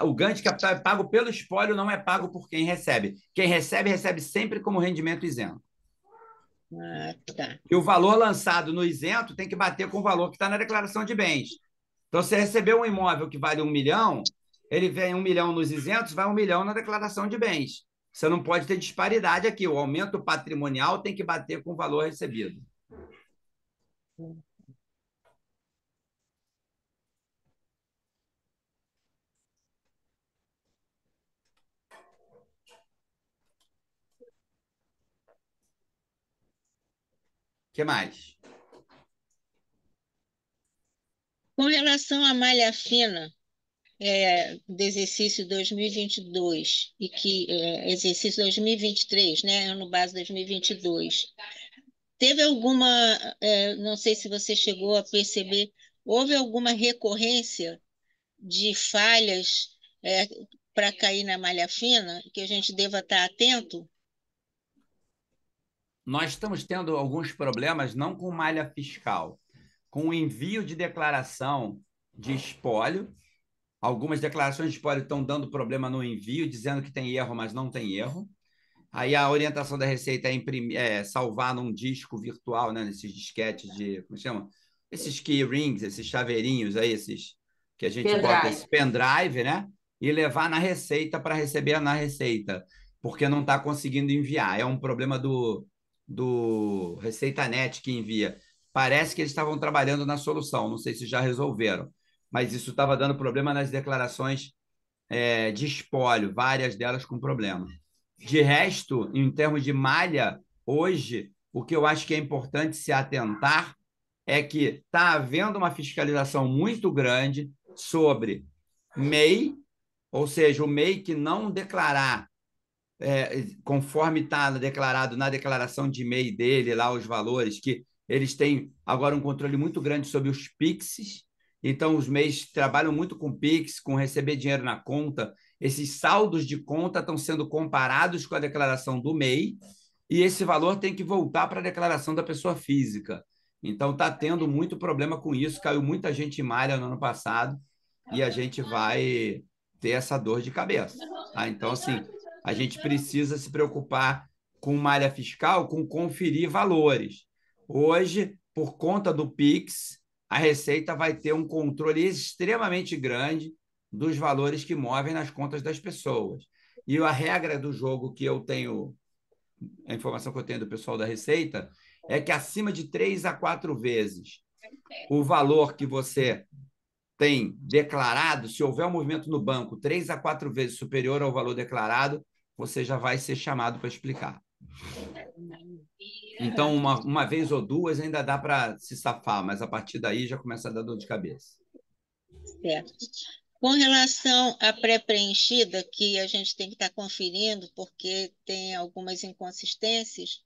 O ganho de capital é pago pelo espólio, não é pago por quem recebe. Quem recebe, recebe sempre como rendimento isento. Tá. E o valor lançado no isento tem que bater com o valor que está na declaração de bens. Então, você recebeu um imóvel que vale 1 milhão, ele vem 1 milhão nos isentos, vai 1 milhão na declaração de bens. Você não pode ter disparidade aqui. O aumento patrimonial tem que bater com o valor recebido. O que mais? Com relação à malha fina, do exercício 2022 e que exercício 2023, né, ano base 2022, teve alguma, não sei se você chegou a perceber, houve alguma recorrência de falhas para cair na malha fina que a gente deva estar atento? Nós estamos tendo alguns problemas não com malha fiscal, com o envio de declaração de espólio. Algumas declarações de espólio estão dando problema no envio, dizendo que tem erro, mas não tem erro. Aí a orientação da Receita é salvar num disco virtual, né, nesses disquetes de, como chama? Esses key rings, esses chaveirinhos aí, esses que a gente bota esse pendrive, né? E levar na Receita para receber na Receita, porque não está conseguindo enviar. É um problema do ReceitaNet que envia. Parece que eles estavam trabalhando na solução, não sei se já resolveram, mas isso estava dando problema nas declarações de espólio, várias delas com problema. De resto, em termos de malha, hoje, o que eu acho que é importante se atentar é que está havendo uma fiscalização muito grande sobre MEI Ou seja, o MEI que não declarar conforme está declarado na declaração de MEI dele, lá os valores, que eles têm agora um controle muito grande sobre os PIXs, então os MEIs trabalham muito com PIX, com receber dinheiro na conta, esses saldos de conta estão sendo comparados com a declaração do MEI, e esse valor tem que voltar para a declaração da pessoa física. Então está tendo muito problema com isso, caiu muita gente em malha no ano passado, e a gente vai ter essa dor de cabeça. Tá? Então, assim, a gente precisa se preocupar com malha fiscal, com conferir valores. Hoje, por conta do PIX, a Receita vai ter um controle extremamente grande dos valores que movem nas contas das pessoas. E a regra do jogo que eu tenho, a informação que eu tenho do pessoal da Receita, é que acima de 3 a 4 vezes o valor que você tem declarado, se houver um movimento no banco 3 a 4 vezes superior ao valor declarado, você já vai ser chamado para explicar. Então, uma vez ou duas ainda dá para se safar, mas a partir daí já começa a dar dor de cabeça. Certo. Com relação à pré-preenchida, que a gente tem que estar conferindo, porque tem algumas inconsistências,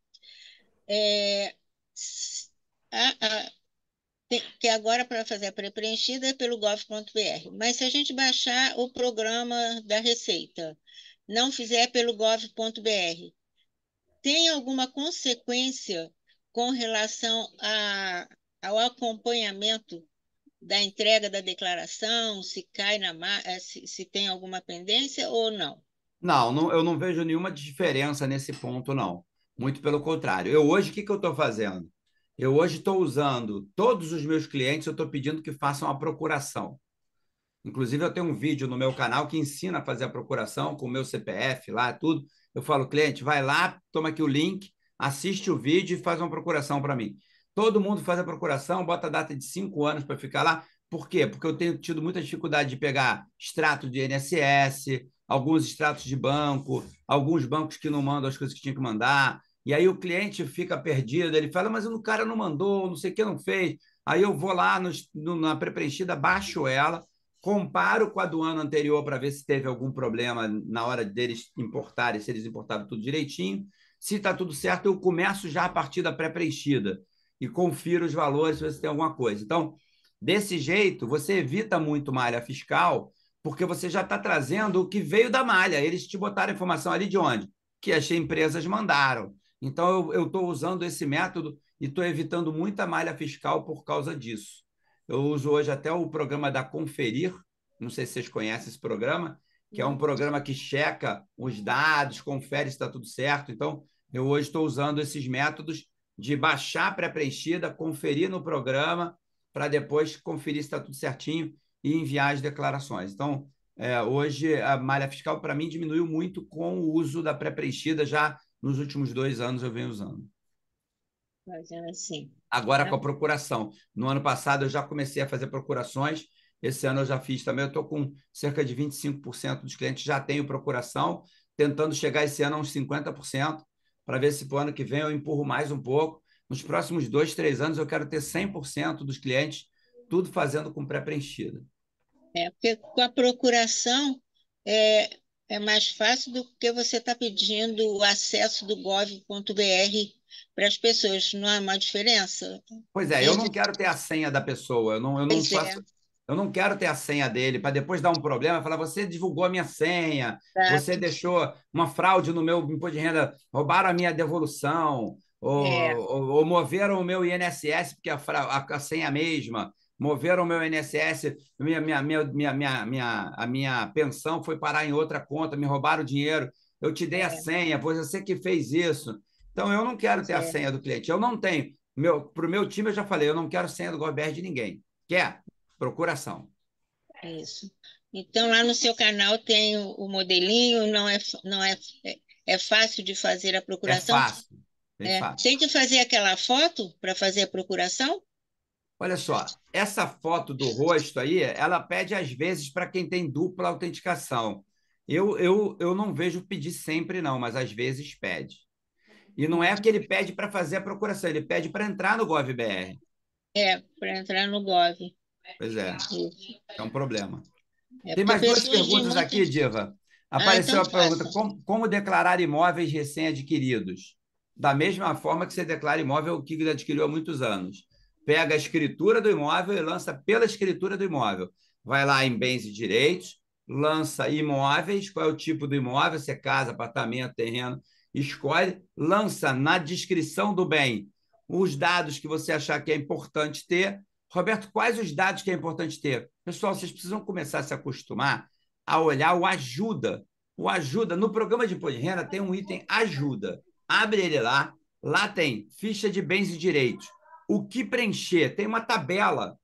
que agora para fazer a pré-preenchida é pelo gov.br. Mas se a gente baixar o programa da Receita, não fizer pelo gov.br, tem alguma consequência com relação ao acompanhamento da entrega da declaração, se cai se tem alguma pendência ou não? Não, eu não vejo nenhuma diferença nesse ponto, não. Muito pelo contrário. Eu hoje, o que eu estou fazendo? Eu hoje estou usando todos os meus clientes, eu estou pedindo que façam a procuração. Inclusive, eu tenho um vídeo no meu canal que ensina a fazer a procuração com o meu CPF lá, tudo. Eu falo, cliente, vai lá, toma aqui o link, assiste o vídeo e faz uma procuração para mim. Todo mundo faz a procuração, bota a data de 5 anos para ficar lá. Por quê? Porque eu tenho tido muita dificuldade de pegar extrato de INSS, alguns extratos de banco, alguns bancos que não mandam as coisas que tinham que mandar. E aí o cliente fica perdido, ele fala, mas o cara não mandou, não sei o que não fez. Aí eu vou lá na pré-preenchida, baixo ela, comparo com a do ano anterior para ver se teve algum problema na hora deles importarem, se eles importaram tudo direitinho. Se está tudo certo, eu começo já a partir da pré-preenchida e confiro os valores se tem alguma coisa. Então, desse jeito, você evita muito malha fiscal, porque você já está trazendo o que veio da malha. Eles te botaram a informação ali de onde? Que as empresas mandaram. Então, eu estou usando esse método e estou evitando muita malha fiscal por causa disso. Eu uso hoje até o programa da Conferir, não sei se vocês conhecem esse programa, que é um programa que checa os dados, confere se está tudo certo. Então, eu hoje estou usando esses métodos de baixar a pré-preenchida, conferir no programa, para depois conferir se está tudo certinho e enviar as declarações. Então, hoje a malha fiscal, para mim, diminuiu muito com o uso da pré-preenchida, já nos últimos 2 anos eu venho usando. Fazendo assim. Agora com a procuração. No ano passado eu já comecei a fazer procurações, esse ano eu já fiz também, eu estou com cerca de 25% dos clientes já tenho procuração, tentando chegar esse ano a uns 50%, para ver se para o ano que vem eu empurro mais um pouco. Nos próximos 2, 3 anos eu quero ter 100% dos clientes, tudo fazendo com pré-preenchida. Porque com a procuração é mais fácil do que você está pedindo o acesso do gov.br para as pessoas, não há uma diferença? Pois é, eu não quero ter a senha da pessoa, eu não faço, eu não quero ter a senha dele para depois dar um problema e falar, você divulgou a minha senha, você deixou uma fraude no meu imposto de renda, roubaram a minha devolução, ou moveram o meu INSS, porque a senha é a mesma, moveram o meu INSS, a minha pensão foi parar em outra conta, me roubaram o dinheiro, eu te dei a senha, foi você que fez isso. Então, eu não quero ter a senha do cliente, eu não tenho. Para o meu time, eu já falei, eu não quero senha do GovBR de ninguém. Quer? Procuração. Isso. Então, lá no seu canal tem o modelinho, é fácil de fazer a procuração? É fácil, bem fácil. Tem que fazer aquela foto para fazer a procuração? Olha só, essa foto do rosto aí, ela pede às vezes para quem tem dupla autenticação. Eu não vejo pedir sempre, não, mas às vezes pede. E não é que ele pede para fazer a procuração, ele pede para entrar no GovBR. Para entrar no Gov. Pois é, Isso. é um problema. Tem porque mais duas pessoas de perguntas aqui, muitas... Diva. Ah, Apareceu então a pergunta: faça. como declarar imóveis recém-adquiridos? Da mesma forma que você declara imóvel que adquiriu há muitos anos. Pega a escritura do imóvel e lança pela escritura do imóvel. Vai lá em bens e direitos, lança imóveis, qual é o tipo do imóvel, se é casa, apartamento, terreno, escolhe, lança na descrição do bem os dados que você achar que é importante ter. Roberto, quais os dados que é importante ter? Pessoal, vocês precisam começar a se acostumar a olhar o ajuda. O ajuda, no programa de imposto de renda, tem um item ajuda. Abre ele lá, lá tem ficha de bens e direitos. O que preencher? Tem uma tabela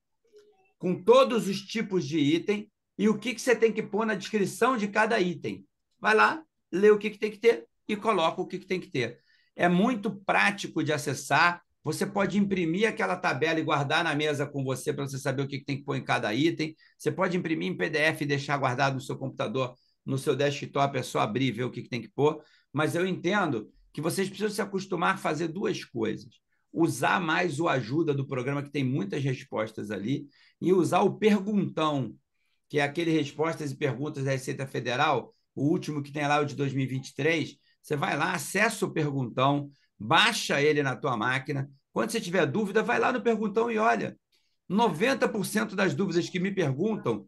com todos os tipos de item e o que você tem que pôr na descrição de cada item. Vai lá, lê o que tem que ter e coloca o que tem que ter. É muito prático de acessar. Você pode imprimir aquela tabela e guardar na mesa com você para você saber o que tem que pôr em cada item. Você pode imprimir em PDF e deixar guardado no seu computador, no seu desktop, é só abrir e ver o que tem que pôr. Mas eu entendo que vocês precisam se acostumar a fazer duas coisas. Usar mais o ajuda do programa, que tem muitas respostas ali, e usar o perguntão, que é aquele respostas e perguntas da Receita Federal, o último que tem lá, o de 2023. Você vai lá, acessa o perguntão, baixa ele na tua máquina. Quando você tiver dúvida, vai lá no perguntão e olha. 90% das dúvidas que me perguntam,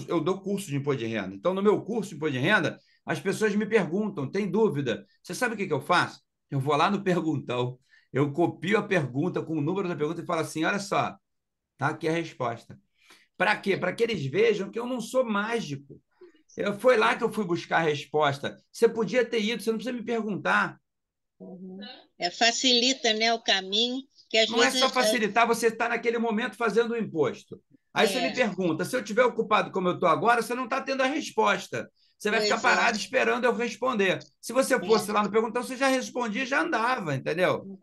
eu dou curso de imposto de renda. Então, no meu curso de imposto de renda, as pessoas me perguntam, tem dúvida? Você sabe o que eu faço? Eu vou lá no perguntão, eu copio a pergunta com o número da pergunta e falo assim: olha só, tá aqui a resposta. Para quê? Para que eles vejam que eu não sou mágico. Foi lá que eu fui buscar a resposta. Você podia ter ido, você não precisa me perguntar. Uhum. Facilita, né, o caminho, que às Não é só vezes facilitar, você está naquele momento fazendo o imposto. Aí você me é, pergunta: se eu estiver ocupado como eu estou agora, você não está tendo a resposta. Você vai ficar pois é, parado esperando eu responder. Se você fosse é. lá no perguntar, você já respondia e já andava, entendeu?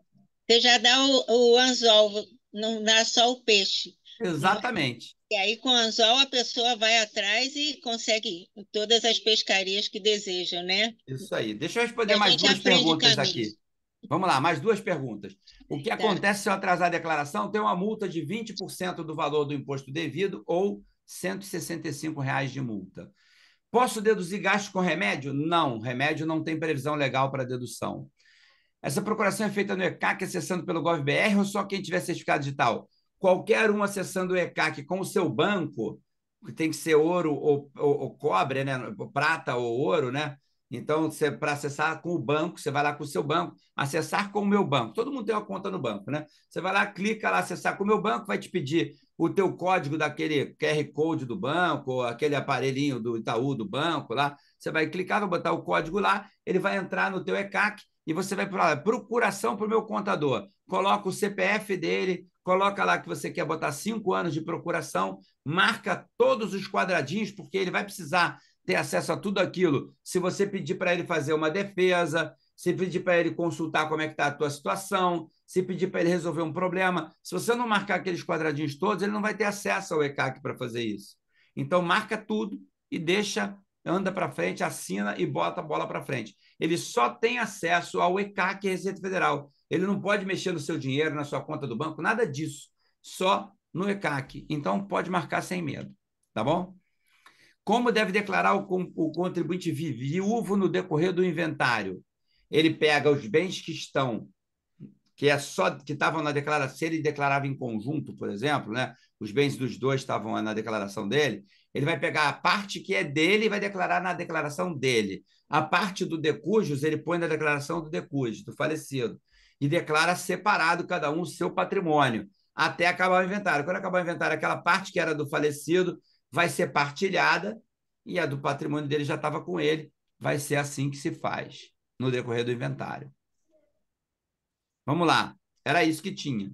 Você já dá o anzol, não dá só o peixe, não é? Exatamente. E aí, com o anzol, a pessoa vai atrás e consegue todas as pescarias que desejam, né? Isso aí. Deixa eu E responder a mais gente duas aprende perguntas caminho. aqui. Vamos lá, mais duas perguntas. O que Tá. acontece se eu atrasar a declaração? Tem uma multa de 20% do valor do imposto devido ou R$ 165 de multa. Posso deduzir gastos com remédio? Não, remédio não tem previsão legal para dedução. Essa procuração é feita no ECAC acessando pelo GovBR ou só quem tiver certificado digital? Qualquer um acessando o ECAC com o seu banco, que tem que ser ouro ou cobre, né? Prata ou ouro, né? Então, para acessar com o banco, você vai lá com o seu banco, acessar com o meu banco. Todo mundo tem uma conta no banco, né? Você vai lá, clica lá, acessar com o meu banco, vai te pedir o teu código daquele QR Code do banco, ou aquele aparelhinho do Itaú do banco lá. Você vai clicar, vai botar o código lá, ele vai entrar no teu ECAC e você vai para procuração para o meu contador. Coloca o CPF dele, coloca lá que você quer botar 5 anos de procuração, marca todos os quadradinhos, porque ele vai precisar ter acesso a tudo aquilo. Se você pedir para ele fazer uma defesa, se pedir para ele consultar como é que está a tua situação, se pedir para ele resolver um problema, se você não marcar aqueles quadradinhos todos, ele não vai ter acesso ao ECAC para fazer isso. Então, marca tudo e deixa, anda para frente, assina e bota a bola para frente. Ele só tem acesso ao ECAC e Receita Federal. Ele não pode mexer no seu dinheiro, na sua conta do banco, nada disso. Só no ECAC. Então, pode marcar sem medo. Tá bom? Como deve declarar o contribuinte viúvo no decorrer do inventário? Ele pega os bens que estão, que é só que estavam na declaração, se ele declarava em conjunto, por exemplo, né? Os bens dos dois estavam na declaração dele, ele vai pegar a parte que é dele e vai declarar na declaração dele. A parte do decujus, ele põe na declaração do decujus, do falecido, e declara separado cada um o seu patrimônio, até acabar o inventário. Quando acabar o inventário, aquela parte que era do falecido vai ser partilhada e a do patrimônio dele já estava com ele. Vai ser assim que se faz no decorrer do inventário. Vamos lá. Era isso que tinha.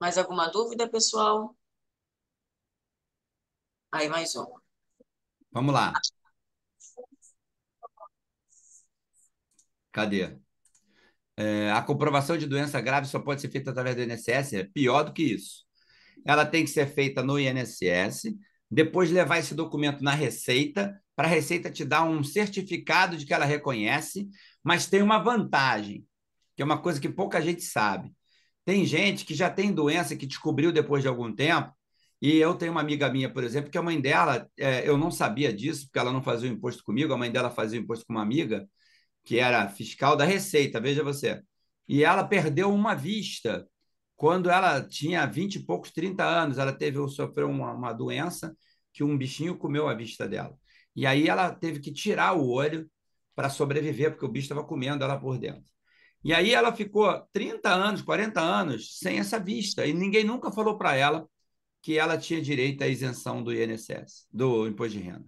Mais alguma dúvida, pessoal? Aí, mais uma. Vamos lá. Cadê? A comprovação de doença grave só pode ser feita através do INSS? É pior do que isso. Ela tem que ser feita no INSS, depois levar esse documento na Receita, para a Receita te dar um certificado de que ela reconhece, mas tem uma vantagem, que é uma coisa que pouca gente sabe. Tem gente que já tem doença que descobriu depois de algum tempo E eu tenho uma amiga minha, por exemplo, que a mãe dela, eu não sabia disso, porque ela não fazia o imposto comigo, a mãe dela fazia o imposto com uma amiga, que era fiscal da Receita, veja você. E ela perdeu uma vista quando ela tinha 20 e poucos, 30 anos. Ela sofreu uma doença que um bichinho comeu a vista dela. E aí ela teve que tirar o olho para sobreviver, porque o bicho estava comendo ela por dentro. E aí ela ficou 30 anos, 40 anos sem essa vista, e ninguém nunca falou para ela que ela tinha direito à isenção do INSS, do Imposto de Renda,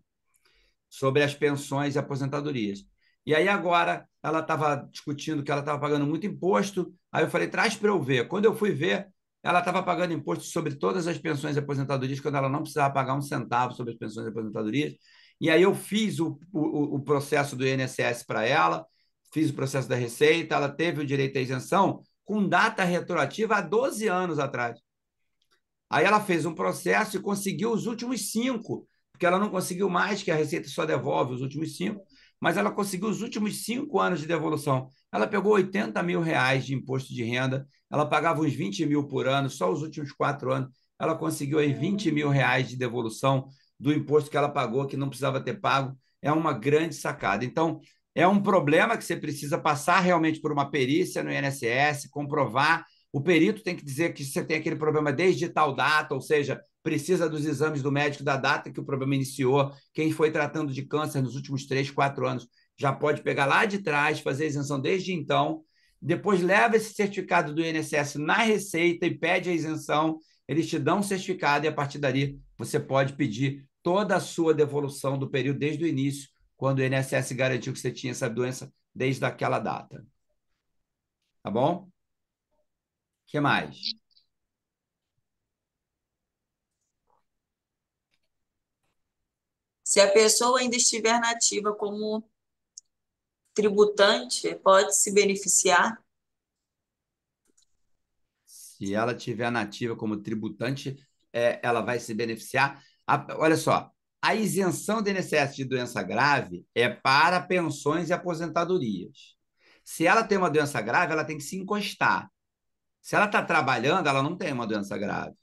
sobre as pensões e aposentadorias. E aí agora ela estava discutindo que ela estava pagando muito imposto, aí eu falei, traz para eu ver. Quando eu fui ver, ela estava pagando imposto sobre todas as pensões e aposentadorias, quando ela não precisava pagar um centavo sobre as pensões e aposentadorias. E aí eu fiz o processo do INSS para ela, fiz o processo da Receita, ela teve o direito à isenção com data retroativa há 12 anos atrás. Aí ela fez um processo e conseguiu os últimos 5, porque ela não conseguiu mais, que a Receita só devolve os últimos 5, mas ela conseguiu os últimos 5 anos de devolução. Ela pegou 80 mil reais de imposto de renda, ela pagava uns 20 mil por ano, só os últimos 4 anos, ela conseguiu aí 20 mil reais de devolução do imposto que ela pagou, que não precisava ter pago. É uma grande sacada. Então, é um problema que você precisa passar realmente por uma perícia no INSS, comprovar. O perito tem que dizer que você tem aquele problema desde tal data, ou seja, precisa dos exames do médico da data que o problema iniciou. Quem foi tratando de câncer nos últimos 3, 4 anos já pode pegar lá de trás, fazer a isenção desde então. Depois leva esse certificado do INSS na Receita e pede a isenção. Eles te dão um certificado e, a partir dali, você pode pedir toda a sua devolução do período desde o início, quando o INSS garantiu que você tinha essa doença desde aquela data. Tá bom? O que mais? Se a pessoa ainda estiver nativa como tributante, pode se beneficiar? Se ela tiver nativa como tributante, ela vai se beneficiar. Olha só, a isenção do INSS de doença grave é para pensões e aposentadorias. Se ela tem uma doença grave, ela tem que se encostar. Se ela está trabalhando, ela não tem uma doença grave.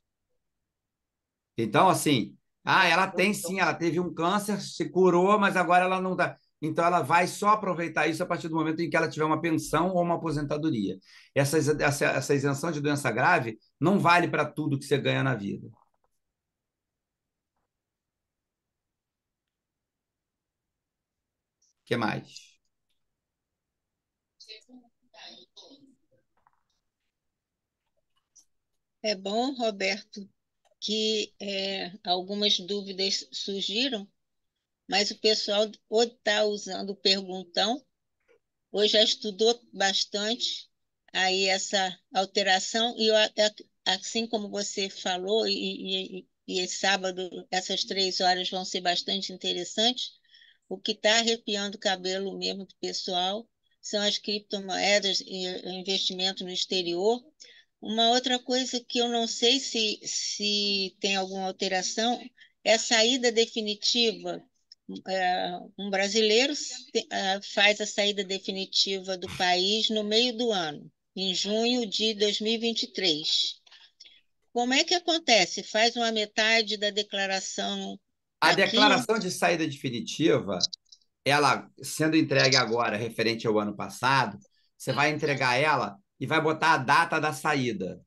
Então, assim, ela tem sim, ela teve um câncer, se curou, mas agora ela não está. Então, ela vai só aproveitar isso a partir do momento em que ela tiver uma pensão ou uma aposentadoria. Essa isenção de doença grave não vale para tudo que você ganha na vida. O que mais? É bom, Roberto, que algumas dúvidas surgiram, mas o pessoal ou está usando o perguntão, ou já estudou bastante aí essa alteração, e assim como você falou, e esse sábado essas 3 horas vão ser bastante interessantes, o que está arrepiando o cabelo mesmo do pessoal são as criptomoedas e o investimento no exterior. Uma outra coisa que eu não sei se tem alguma alteração é a saída definitiva. Um brasileiro faz a saída definitiva do país no meio do ano, em junho de 2023. Como é que acontece? Faz uma metade da declaração A aqui? declaração de saída definitiva, ela sendo entregue agora, referente ao ano passado, você vai entregar ela e vai botar a data da saída,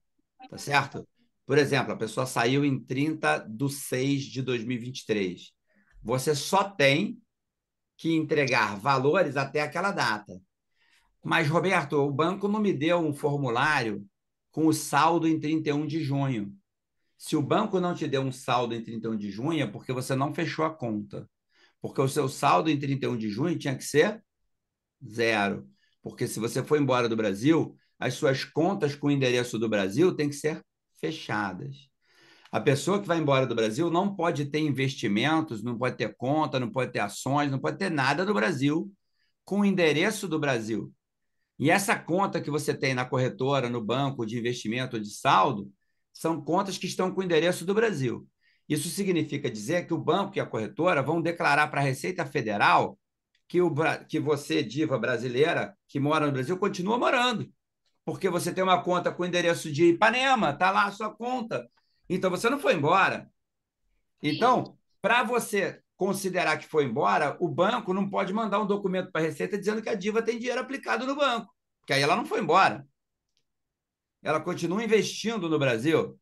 tá certo? Por exemplo, a pessoa saiu em 30/6/2023. Você só tem que entregar valores até aquela data. Mas, Roberto, o banco não me deu um formulário com o saldo em 31 de junho. Se o banco não te deu um saldo em 31 de junho, é porque você não fechou a conta. Porque o seu saldo em 31 de junho tinha que ser 0. Porque se você for embora do Brasil, as suas contas com o endereço do Brasil têm que ser fechadas. A pessoa que vai embora do Brasil não pode ter investimentos, não pode ter conta, não pode ter ações, não pode ter nada no Brasil com o endereço do Brasil. E essa conta que você tem na corretora, no banco de investimento ou de saldo, são contas que estão com o endereço do Brasil. Isso significa dizer que o banco e a corretora vão declarar para a Receita Federal que você, diva brasileira, que mora no Brasil, continua morando. Porque você tem uma conta com o endereço de Ipanema, está lá a sua conta. Então, você não foi embora. Então, para você considerar que foi embora, o banco não pode mandar um documento para a Receita dizendo que a diva tem dinheiro aplicado no banco, porque aí ela não foi embora. Ela continua investindo no Brasil,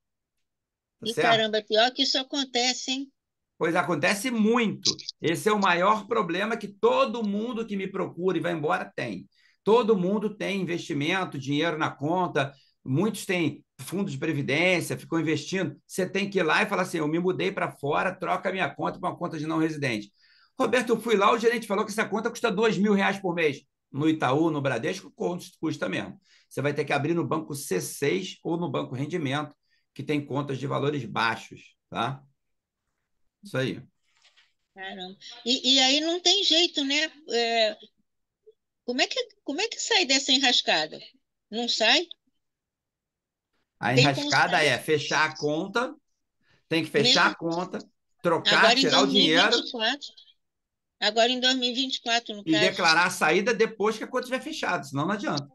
tá E certo? caramba, pior que isso acontece, hein? Pois acontece muito. Esse é o maior problema que todo mundo que me procura e vai embora tem. Todo mundo tem investimento, dinheiro na conta, muitos têm fundos de previdência, ficam investindo. Você tem que ir lá e falar assim: eu me mudei para fora, troca a minha conta para uma conta de não residente. Roberto, eu fui lá, o gerente falou que essa conta custa R$ 2.000 por mês. No Itaú, no Bradesco, custa mesmo. Você vai ter que abrir no banco C6 ou no banco Rendimento, que tem contas de valores baixos, tá? Isso aí. Caramba. E aí não tem jeito, né? Como é que sai dessa enrascada? Não sai? A Tem como enrascada sair? é fechar a conta, tem que fechar a Mesmo conta, trocar, agora em tirar o dinheiro 2024. Agora em 2024, no e caso. declarar a saída depois que a conta estiver fechada, senão não adianta.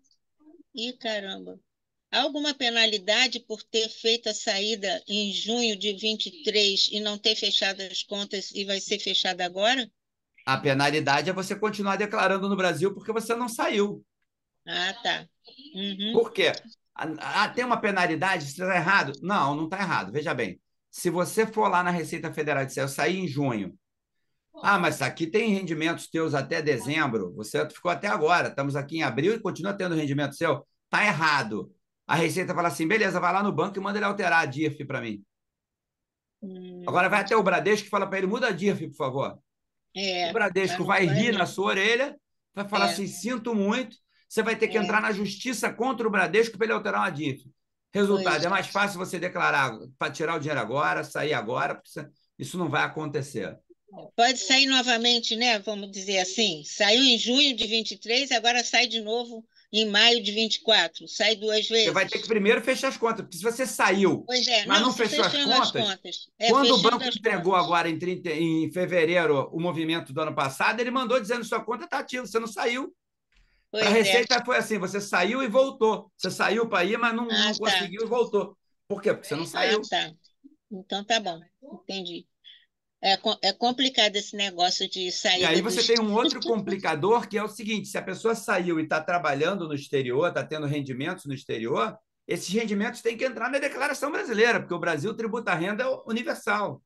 Ih, caramba. Há alguma penalidade por ter feito a saída em junho de 23 e não ter fechado as contas e vai ser fechada agora? A penalidade é você continuar declarando no Brasil porque você não saiu. Ah, tá. Uhum. Por quê? Tem uma penalidade? Se está errado? Não, não está errado. Veja bem, se você for lá na Receita Federal e disser, eu saí em junho, mas aqui tem rendimentos teus até dezembro. Você ficou até agora. Estamos aqui em abril e continua tendo rendimento seu. Está errado. A Receita fala assim: beleza, vai lá no banco e manda ele alterar a DIRF para mim. Agora vai Hum, até o Bradesco e fala para ele: muda a DIRF, por favor. O mas Bradesco não vai vai rir na mesmo. sua orelha, vai falar É, assim: sinto muito. Você vai ter que é, entrar na justiça contra o Bradesco para ele alterar uma DIRF. Resultado: pois é é. mais fácil você declarar para tirar o dinheiro agora, sair agora, porque isso não vai acontecer. Pode sair novamente, né? Vamos dizer assim. Saiu em junho de 23, agora sai de novo em maio de 24. Sai duas Você vai ter que vezes. primeiro fechar as contas, porque se você saiu, Pois é, mas não, não se fechou as fechando as contas, contas. quando o Fechando banco as entregou contas. agora em fevereiro o movimento do ano passado, ele mandou dizendo que sua conta está ativa, você não saiu. Para a Pois é. Receita foi assim: você saiu e voltou. Você saiu para ir, mas Ah, não tá. conseguiu e voltou. Por quê? Porque você não Ah, saiu. tá. Então tá bom. Entendi. É complicado esse negócio de E aí saída você dos. tem um outro complicador, que é o seguinte: se a pessoa saiu e está trabalhando no exterior, está tendo rendimentos no exterior, esses rendimentos têm que entrar na declaração brasileira, porque o Brasil tributa a renda universal.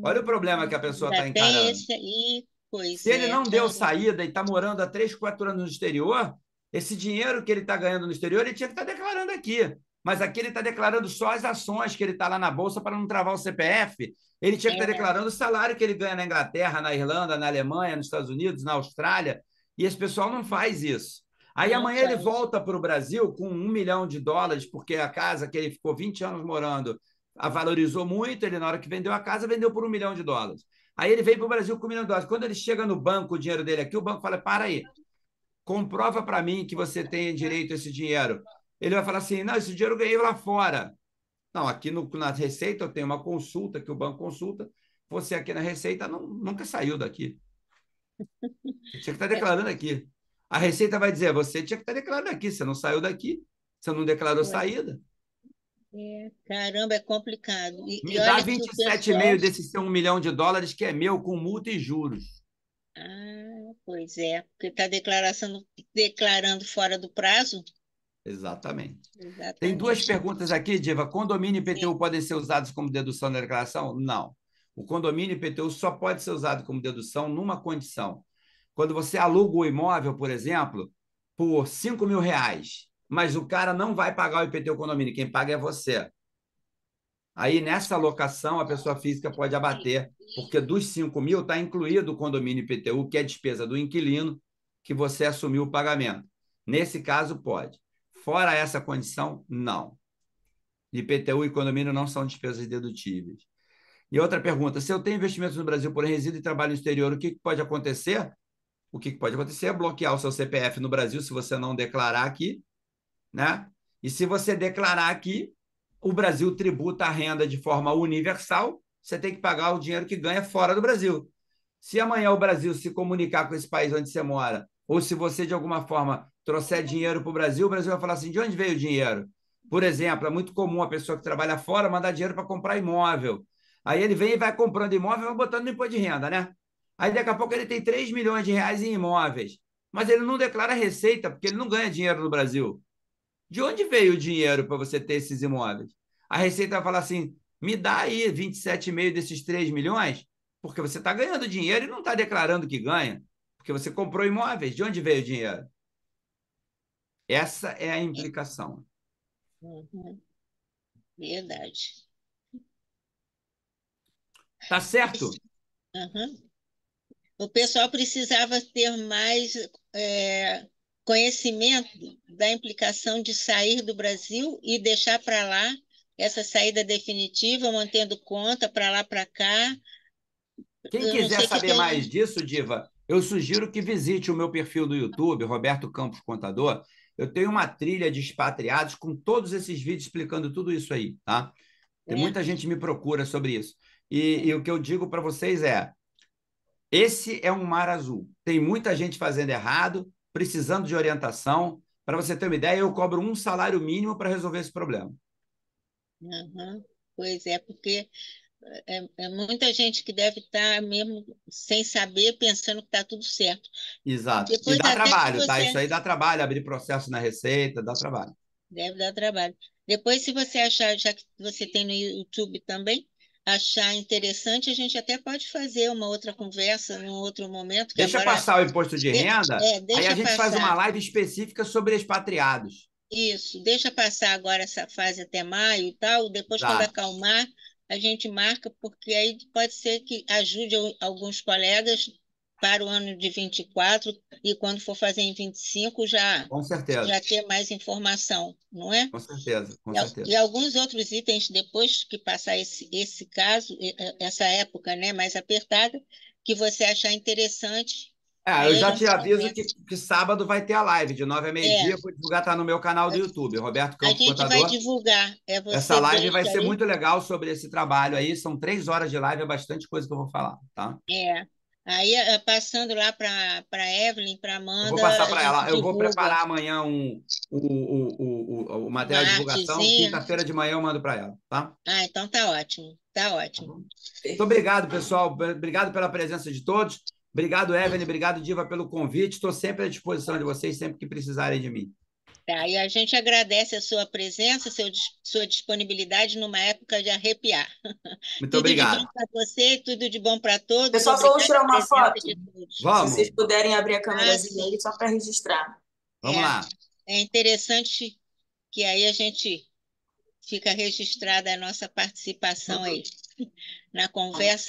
Olha o problema que a pessoa Ainda está tem encarando. esse aí. Se Pois ele é, não deu caramba. saída e está morando há 3, 4 anos no exterior, esse dinheiro que ele está ganhando no exterior, ele tinha que estar declarando aqui. Mas aqui ele está declarando só as ações que ele está lá na Bolsa para não travar o CPF. Ele tinha que estar É, declarando o salário que ele ganha na Inglaterra, na Irlanda, na Alemanha, nos Estados Unidos, na Austrália. E esse pessoal não faz isso. Aí não amanhã ele faz. volta para o Brasil com US$ 1 milhão, porque a casa que ele ficou 20 anos morando a valorizou muito. Ele, na hora que vendeu a casa, vendeu por US$ 1 milhão. Aí ele vem para o Brasil com US$ 1 milhão. Quando ele chega no banco, o dinheiro dele aqui, o banco fala: para aí, comprova para mim que você tem direito a esse dinheiro. Ele vai falar assim: não, esse dinheiro eu ganhei lá fora. Não, aqui na Receita eu tenho uma consulta que o banco consulta. Você aqui na Receita nunca saiu daqui. Você tinha que estar É, declarando aqui. A Receita vai dizer: você tinha que estar declarando aqui. Você não saiu daqui. Você não declarou saída. caramba, é complicado. E Me dá olha que o 27,5 pessoal. desse seu US$ 1 milhão que é meu, com multa e juros. Pois é, porque está declarando fora do prazo. Exatamente. Tem duas Exatamente. perguntas aqui, Diva. Condomínio e Sim. IPTU podem ser usados como dedução na declaração? Não. O condomínio e IPTU só pode ser usado como dedução numa condição. Quando você aluga o imóvel, por exemplo, por R$ 5.000, mas o cara não vai pagar o IPTU condomínio, quem paga é você. Aí, nessa alocação, a pessoa física pode abater, porque dos 5.000 está incluído o condomínio IPTU, que é despesa do inquilino, que você assumiu o pagamento. Nesse caso, pode. Fora essa condição, não. IPTU e condomínio não são despesas dedutíveis. E outra pergunta: se eu tenho investimentos no Brasil, porém resido e trabalho no exterior, o que pode acontecer? O que pode acontecer é bloquear o seu CPF no Brasil se você não declarar aqui, né? E se você declarar aqui, o Brasil tributa a renda de forma universal, você tem que pagar o dinheiro que ganha fora do Brasil. Se amanhã o Brasil se comunicar com esse país onde você mora, ou se você de alguma forma trouxer dinheiro para o Brasil vai falar assim: de onde veio o dinheiro? Por exemplo, é muito comum a pessoa que trabalha fora mandar dinheiro para comprar imóvel. Aí ele vem e vai comprando imóvel e vai botando no imposto de renda, né? Aí daqui a pouco ele tem 3 milhões de reais em imóveis, mas ele não declara receita, porque ele não ganha dinheiro no Brasil. De onde veio o dinheiro para você ter esses imóveis? A Receita vai falar assim: me dá aí 27,5 desses 3 milhões, porque você está ganhando dinheiro e não está declarando que ganha, porque você comprou imóveis. De onde veio o dinheiro? Essa é a implicação. Uhum, verdade. Tá certo? Uhum. O pessoal precisava ter mais conhecimento da implicação de sair do Brasil e deixar para lá essa saída definitiva, mantendo conta para lá para cá. Quem Eu não quiser sei que saber mais tem. disso, Diva, eu sugiro que visite o meu perfil do YouTube, Roberto Campos Contador. Eu tenho uma trilha de expatriados com todos esses vídeos explicando tudo isso aí, tá? Tem É, muita gente que me procura sobre isso. E o que eu digo para vocês é: esse é um mar azul. Tem muita gente fazendo errado, precisando de orientação. Para você ter uma ideia, eu cobro um salário mínimo para resolver esse problema. uhum. Pois é, porque é muita gente que deve estar mesmo sem saber, pensando que está tudo certo. Exato. E Depois dá até que trabalho, tá? você Isso aí dá trabalho, abrir processo na Receita, dá trabalho. deve dar trabalho. Depois, se você achar, já que você tem no YouTube também, achar interessante, a gente até pode fazer uma outra conversa num outro momento, que Deixa agora passar o imposto de renda, aí a deixa gente faz uma passar. live específica sobre expatriados. Isso, deixa passar agora essa fase até maio e tal, depois quando Exato. acalmar, a gente marca, porque aí pode ser que ajude alguns colegas para o ano de 24 e quando for fazer em 25 Com certeza, já ter mais informação, não é? com certeza, com E certeza. alguns outros itens, depois que passar esse caso, essa época, né, mais apertada, que você achar interessante, Eu aí a já te gente aviso conversa. que sábado vai ter a live, de 9 a É, meio-dia. Vou divulgar, tá no meu canal do YouTube, Roberto a Campos gente vai Contador. divulgar, Essa você live vai deixa ser aí. muito legal sobre esse trabalho aí. São 3 horas de live, é bastante coisa que eu vou falar, tá? É. Aí, passando lá para Evelyn, para Eu vou Amanda, passar a para gente ela. Eu vou divulga preparar amanhã o uma material de divulgação. artezinha. Quinta-feira de manhã eu mando para ela, tá? Ah, então tá ótimo, tá Tá bom? ótimo. Muito obrigado, pessoal. Obrigado pela presença de todos. Obrigado, Evelyn. Obrigado, Diva, pelo convite. Estou sempre à disposição de vocês, sempre que precisarem de mim. Tá, e a gente agradece a sua presença, sua disponibilidade numa época de arrepiar. Muito Tudo de bom obrigado. para você, tudo de bom para todos. Pessoal, só vamos Obrigada tirar a uma presença foto? de todos. Se Vamos, vocês puderem abrir a Ah, câmerazinha sim. aí só para registrar. vamos É, lá. é interessante que aí a gente fica registrada a nossa participação aí na conversa.